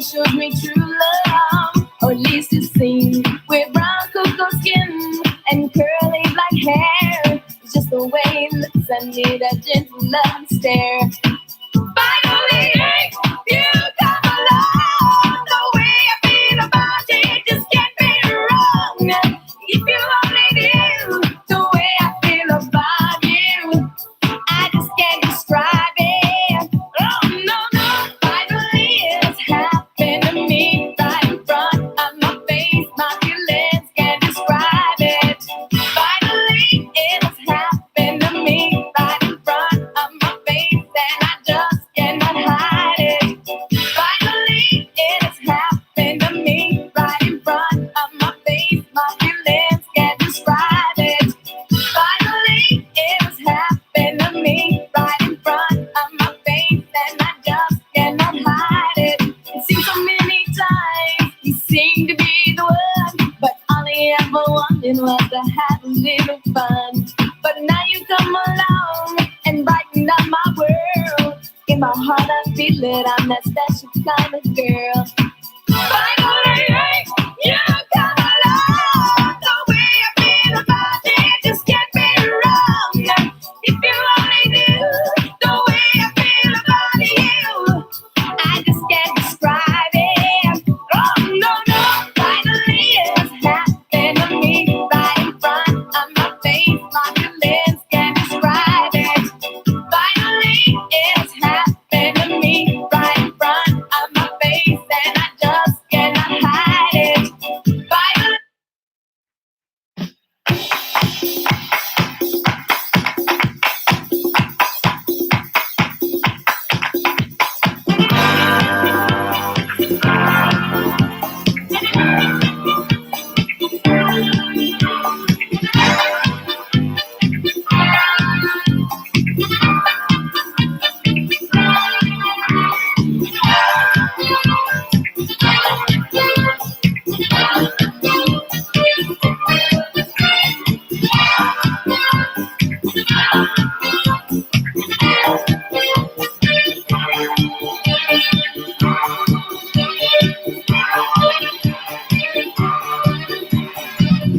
Showed me true love, or at least it seemed. With brown cocoa skin and curly black hair, it's just the way he looks at me, that gentle love stare. Finally, you come along. The way I feel about it just can't be wrong. If you only knew the way I feel about you, I just can't describe it. Oh no, no, finally it's happened to me right in front of my face. My feelings can't describe it. Finally it's happened to me right in front of my face, and I just cannot hide it. Finally it's happened to me right in front of my face. My feelings can't describe it. Finally it's happened to me right in front of my face, and I just cannot hide it. It seems so many times you seem to be the one, but all I ever wanted was to have a little fun. But now you come along and brighten up my world. In my heart I feel it, I'm that special kind of girl. Finally, you come along. The way I feel about it just can't be wrong. If you only knew the way I feel about you, I just can't describe it. Oh no, no, finally it's happened to me right in front of my face. My feelings can't describe it. Finally it's happened to me right in front of my face, and I just cannot hide it. Finally.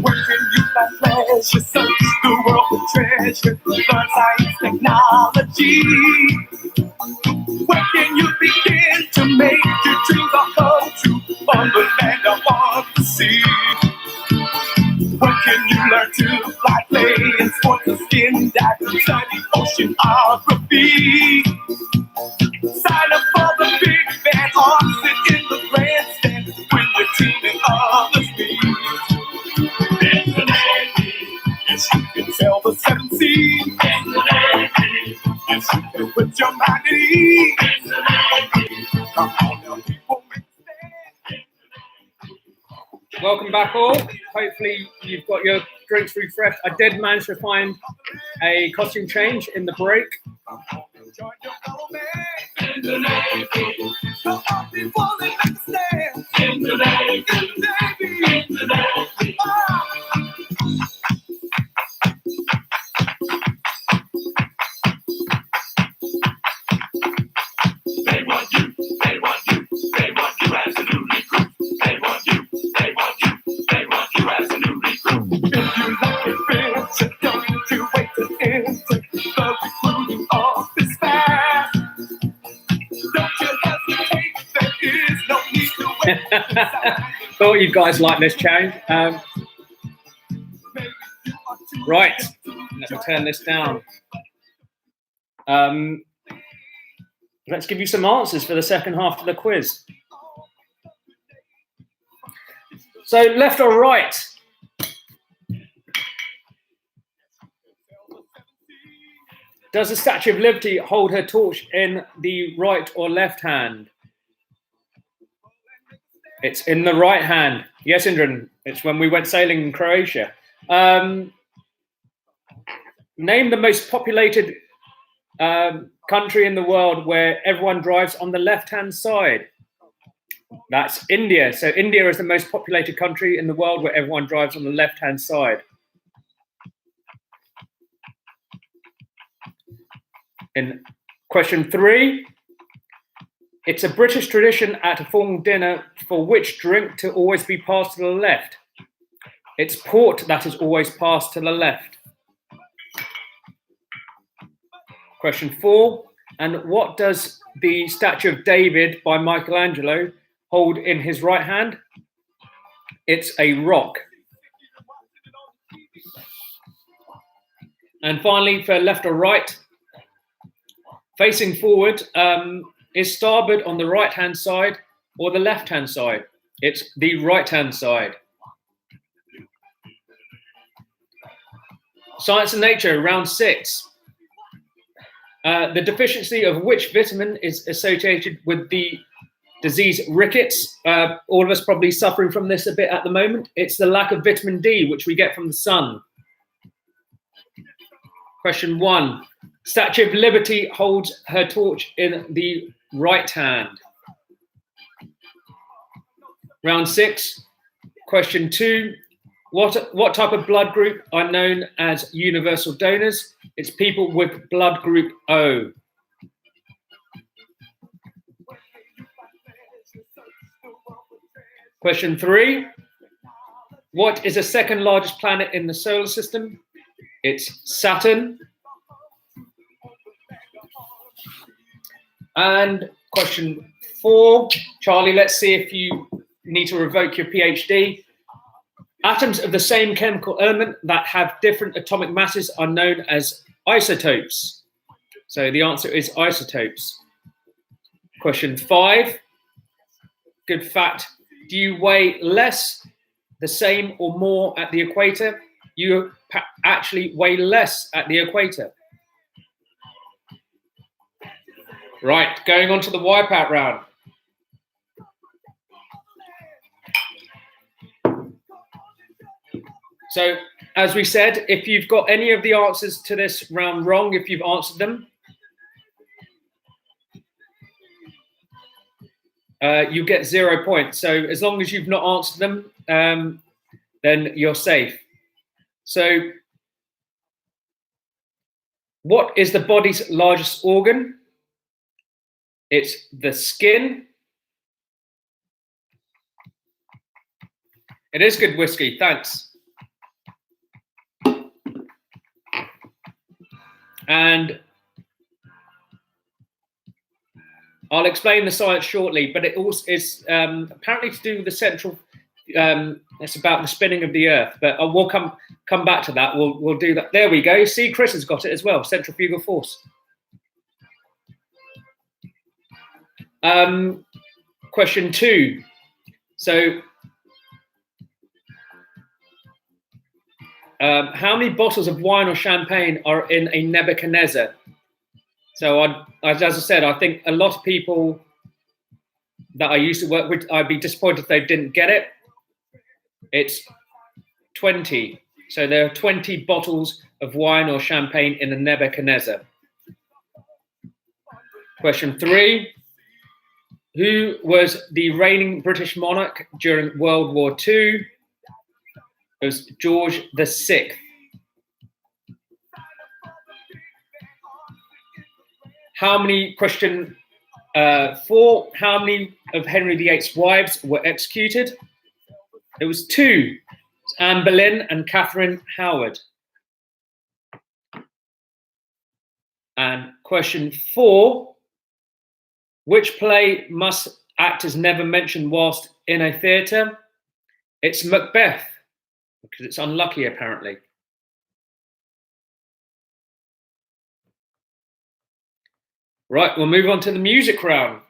Where can you find pleasure? Search the world for treasure. Learn science, technology. Where can you begin to make your dreams a come true? On the land of fantasy. to fly, play, and sport the skin dive, study oceanography. Sign up for the big band or sit in the grandstand when the team and others meet. In the Navy, yes, you can sail the 7 seas. In the Navy, yes, you can put your mind at ease. In the Navy, come on now, people, make a stand. Welcome back all. Hopefully you've got your drinks refreshed. I did manage to find a costume change in the break. Join your fellow man. In the Navy, come on people, make a stand. In the Navy, in the Navy, in the Navy. They want you, they want you, they want you as a new recruit. They want you, they want you, they want you as a new recruit. If you like it, bitch, don't you wait to enter the recruiting office fast. Don't you hesitate, there is no need to wait. Thought you guys like this change. Right, let me turn this down. Let's give you some answers for the second half of the quiz. So, left or right? Does the Statue of Liberty hold her torch in the right or left hand? It's in the right hand. Yes, Indran, it's when we went sailing in Croatia. Name the most populated country in the world where everyone drives on the left-hand side. That's India. So India is the most populated country in the world where everyone drives on the left-hand side. In question 3, it's a British tradition at a formal dinner for which drink to always be passed to the left. It's port that is always passed to the left. Question 4, and what does the statue of David by Michelangelo hold in his right hand? It's a rock. And finally, for left or right, facing forward, is starboard on the right-hand side or the left-hand side? It's the right-hand side. Science and Nature, round 6. The deficiency of which vitamin is associated with the disease rickets? All of us probably suffering from this a bit at the moment. It's the lack of vitamin D, which we get from the sun. Question 1. Statue of Liberty holds her torch in the right hand. Round 6. Question 2. What type of blood group are known as universal donors? It's people with blood group O. Question 3. What is the second largest planet in the solar system? It's Saturn. And question 4. Charlie, let's see if you need to revoke your PhD. Atoms of the same chemical element that have different atomic masses are known as isotopes. So the answer is isotopes. Question 5. Good fact. Do you weigh less, the same, or more at the equator? You actually weigh less at the equator. Right, going on to the wipeout round. So, as we said, if you've got any of the answers to this round wrong, if you've answered them, you get 0 points. So, as long as you've not answered them, then you're safe. So, what is the body's largest organ? It's the skin. It is good whiskey, thanks. And I'll explain the science shortly, but it also is apparently to do with the central It's about the spinning of the Earth, but we'll come back to that. We'll do that. There we go. See, Chris has got it as well. Centrifugal force. Question 2. So, how many bottles of wine or champagne are in a Nebuchadnezzar? So, as I said, I think a lot of people that I used to work with, I'd be disappointed if they didn't get it. It's 20. So there are 20 bottles of wine or champagne in a Nebuchadnezzar. Question 3. Who was the reigning British monarch during World War II? It was George VI. How many, question 4, how many of Henry VIII's wives were executed? It was 2, Anne Boleyn and Catherine Howard. And question 4, which play must actors never mention whilst in a theatre? It's Macbeth, because it's unlucky apparently. Right, we'll move on to the music round.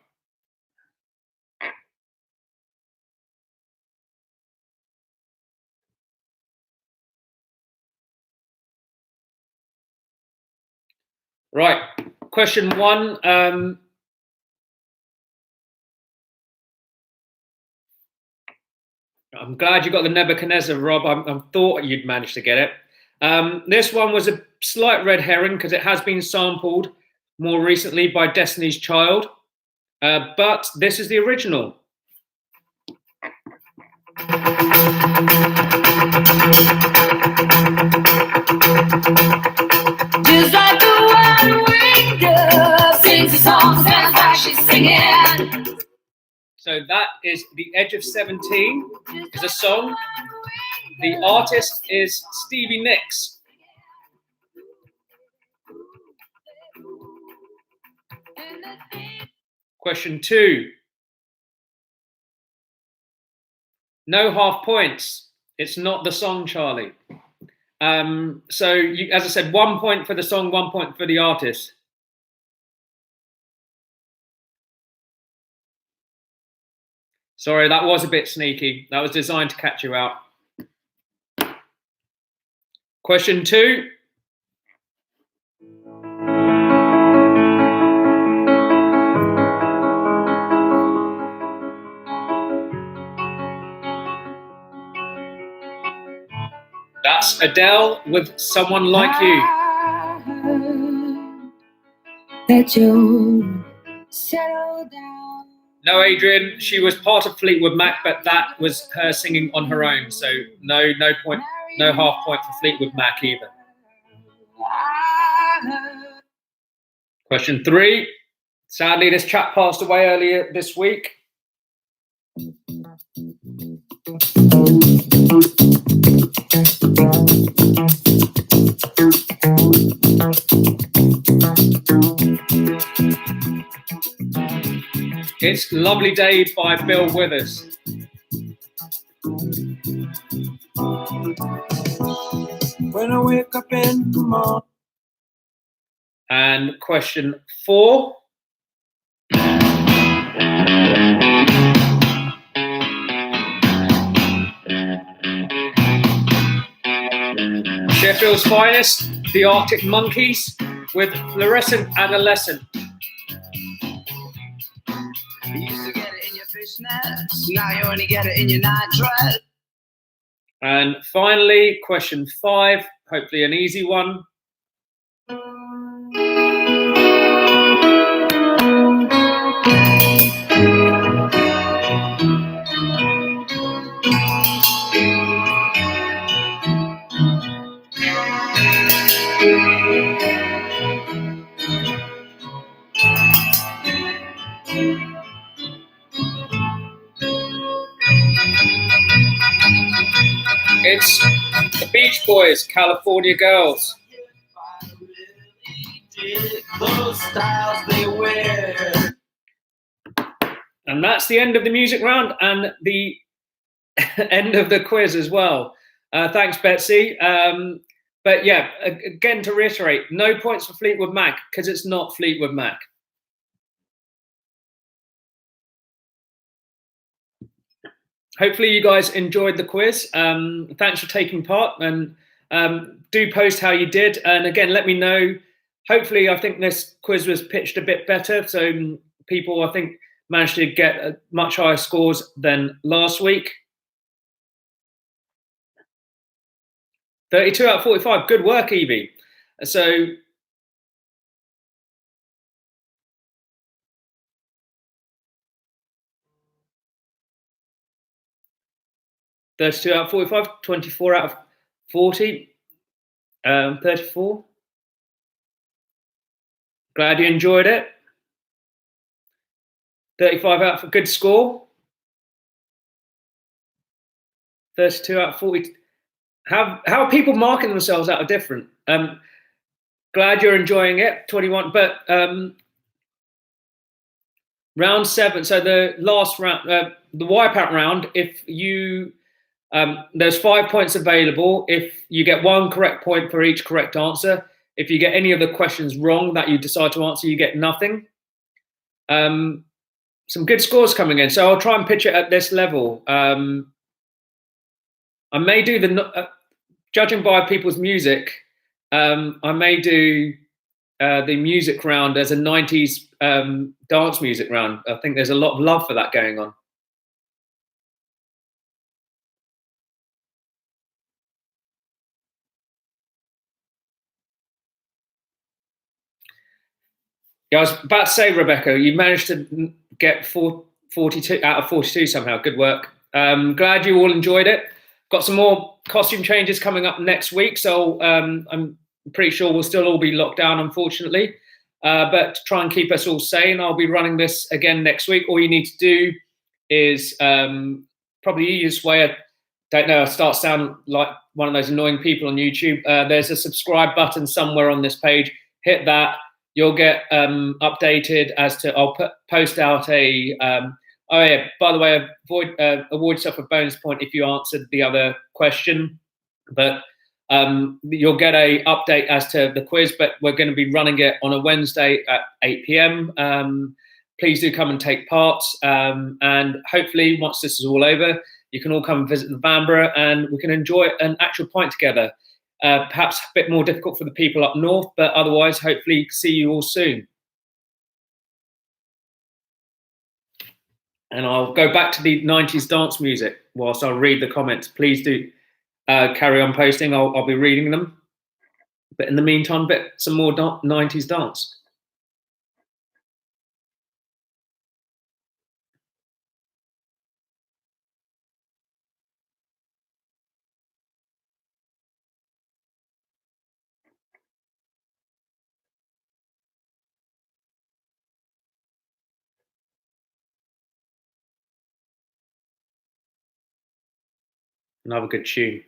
Right, question 1. I'm glad you got the Nebuchadnezzar, Rob. I thought you'd managed to get it. This one was a slight red herring because it has been sampled more recently by Destiny's Child, but this is the original. Just like the one-winged dove sings a song, sounds like she's singing. So that is The Edge of 17 is a song. The artist is Stevie Nicks. Question 2. No half points. It's not the song, Charlie. So, as I said, 1 point for the song, 1 point for the artist. Sorry, that was a bit sneaky. That was designed to catch you out. Question 2. That's Adele with Someone Like You. That you settle down. No, Adrian, she was part of Fleetwood Mac, but that was her singing on her own. So no point, no half point for Fleetwood Mac either. Question 3. Sadly, this chap passed away earlier this week. It's Lovely Day by Bill Withers. When I wake up in the morning. And question 4. Sheffield's finest, the Arctic Monkeys with Fluorescent Adolescent. You used to get it in your fishnets, now you only get it in your nightdress. And finally, question 5, hopefully an easy one. It's the Beach Boys, California Girls. And that's the end of the music round. And the end of the quiz as well. Thanks, Betsy. But yeah, again, to reiterate, no points for Fleetwood Mac because it's not Fleetwood Mac. Hopefully you guys enjoyed the quiz. Thanks for taking part, and do post how you did. And again, let me know. Hopefully, I think this quiz was pitched a bit better, so people, I think, managed to get much higher scores than last week. 32 out of 45. Good work, Evie. So (32 out of 45, 24 out of 40, 34. Glad you enjoyed it. 35 out for good score. 32 out of 40. How are people marking themselves out of different? Glad you're enjoying it. 21, but round 7. So the last round, the wipeout round. If you there's 5 points available. If you get 1 correct point for each correct answer. If you get any of the questions wrong that you decide to answer, you get nothing. Some good scores coming in. So I'll try and pitch it at this level. I may do judging by people's music, I may do the music round as a 90s dance music round. I think there's a lot of love for that going on. Yeah, I was about to say, Rebecca, you managed to get 42 out of 42 somehow. Good work. Glad you all enjoyed it. Got some more costume changes coming up next week, so I'm pretty sure we'll still all be locked down, unfortunately. But to try and keep us all sane, I'll be running this again next week. All you need to do is probably the easiest way. I don't know. I start to sound like one of those annoying people on YouTube. There's a subscribe button somewhere on this page. Hit that. You'll get updated as to. I'll post out a. Oh yeah. By the way, award yourself a bonus point if you answered the other question. But you'll get a update as to the quiz. But we're going to be running it on a Wednesday at 8 p.m. Please do come and take part. And hopefully, once this is all over, you can all come and visit the Vanbrugh, and we can enjoy an actual pint together. Perhaps a bit more difficult for the people up north, but otherwise, hopefully, see you all soon. And I'll go back to the 90s dance music whilst I'll read the comments. Please do carry on posting. I'll be reading them. But in the meantime, some more 90s dance. Another good tune.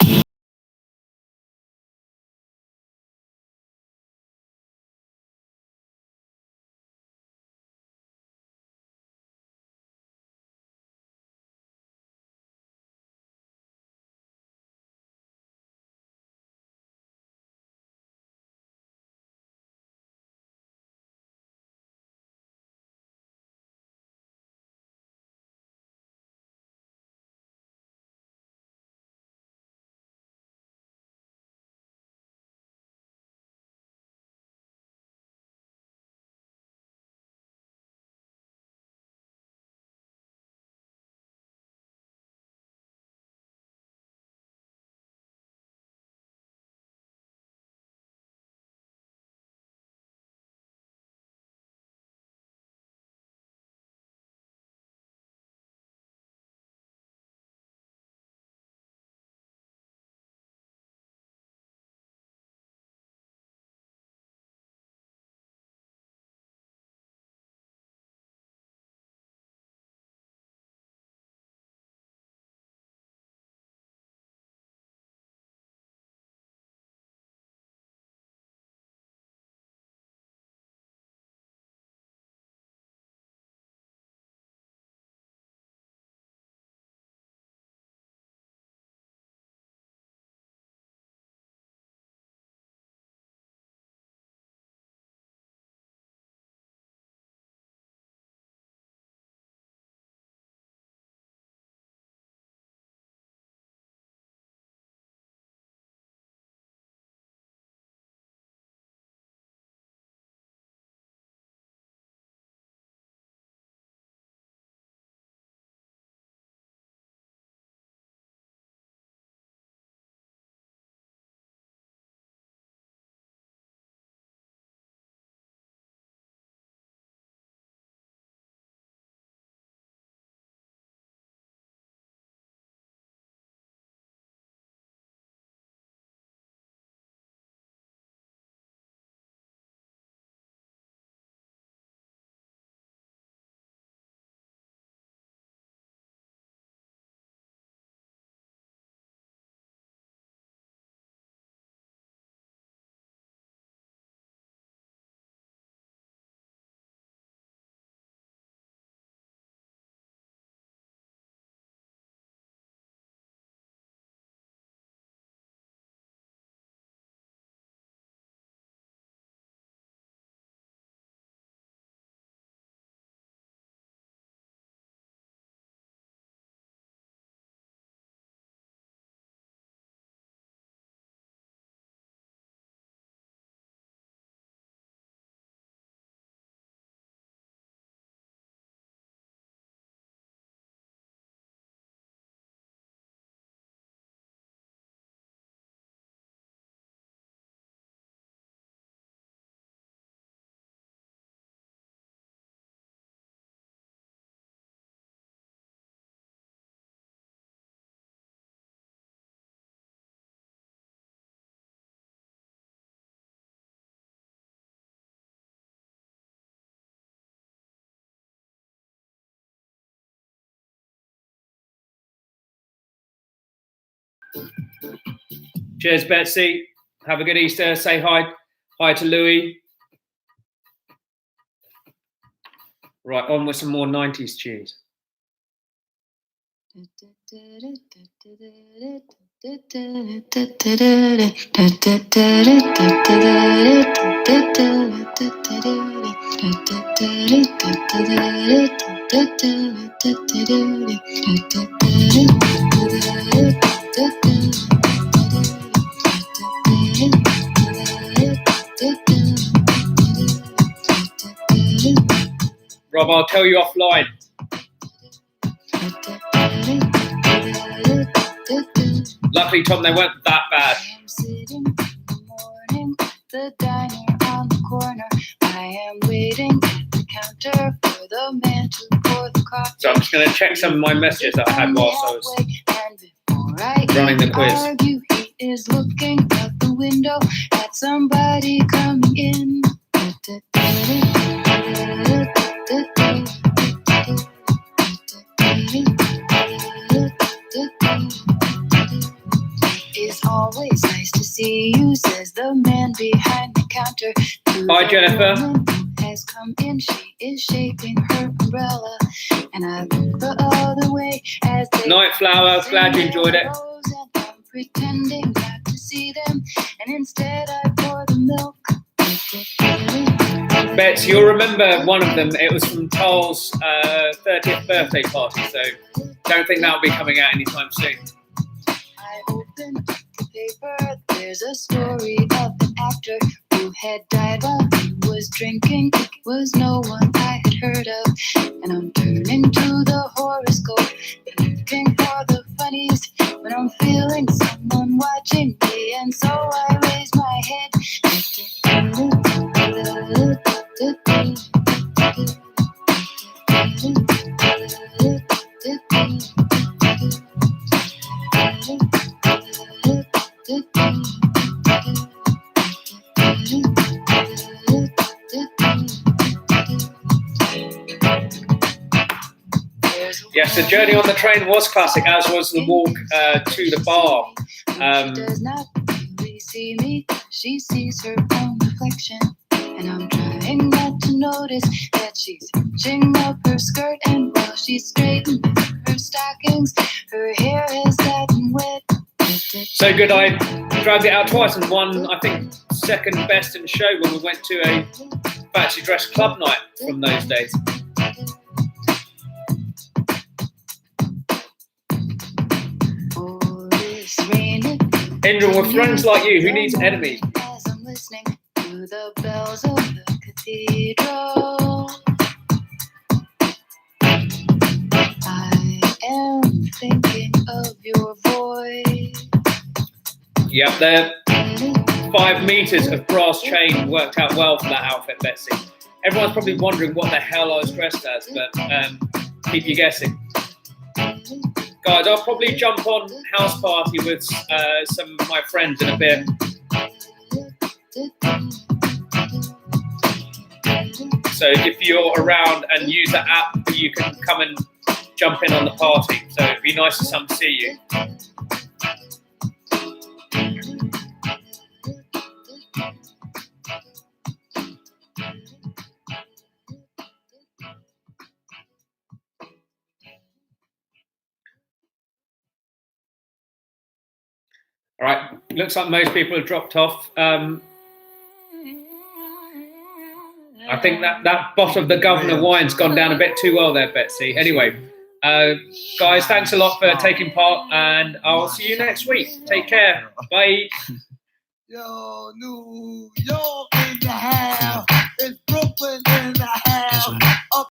Cheers, Betsy. Have a good Easter. Say hi to Louis. Right, on with some more 90s tunes. Rob, I'll tell you offline. Luckily, Tom, they weren't that bad. The diner on the corner. I am waiting at the counter for the man to pour the coffee. So I'm just going to check some of my messages that I had whilst I was running the quiz. Argue, he is looking out the window at somebody coming in. It's always nice to see you, says the man behind the counter. Hi, Jennifer. Has come in, she is shaping her umbrella, and I look the other way as they Night Flower, glad you enjoyed it. And I'm pretending not to see them, and instead I pour the milk. Bets, you'll remember one of them. It was from Carl's 30th birthday party, so don't think that'll be coming out anytime soon. I opened up the paper. There's a story of an actor who had died while he was drinking. It was no one I had heard of. And I'm turning to the horoscope and looking for the funniest when I'm feeling someone watching me. And so I raise my head. Yes, the journey on the train was classic, as was the walk to the bar. She does not really see me, she sees her own reflection. And I'm trying not to notice that she's hitching up her skirt, and while she's straightening her stockings, her hair has gotten wet. So good, I dragged it out twice and won, I think, second best in show when we went to a fancy dress club night from those days. Indra, with friends like you, who needs enemies? As I'm listening to the bells of the cathedral, I am thinking of your voice. Yep, there. 5 meters of brass chain worked out well for that outfit, Betsy. Everyone's probably wondering what the hell I was dressed as, but keep you guessing. Guys, I'll probably jump on house party with some of my friends in a bit. So if you're around and use that app, you can come and jump in on the party. So it'd be nice to come see you. All right, looks like most people have dropped off. I think that bottle of the Governor wine's gone down a bit too well there, Betsy. Anyway, guys, thanks a lot for taking part, and I'll see you next week. Take care. Bye. Yo, New York in the house. It's Brooklyn in the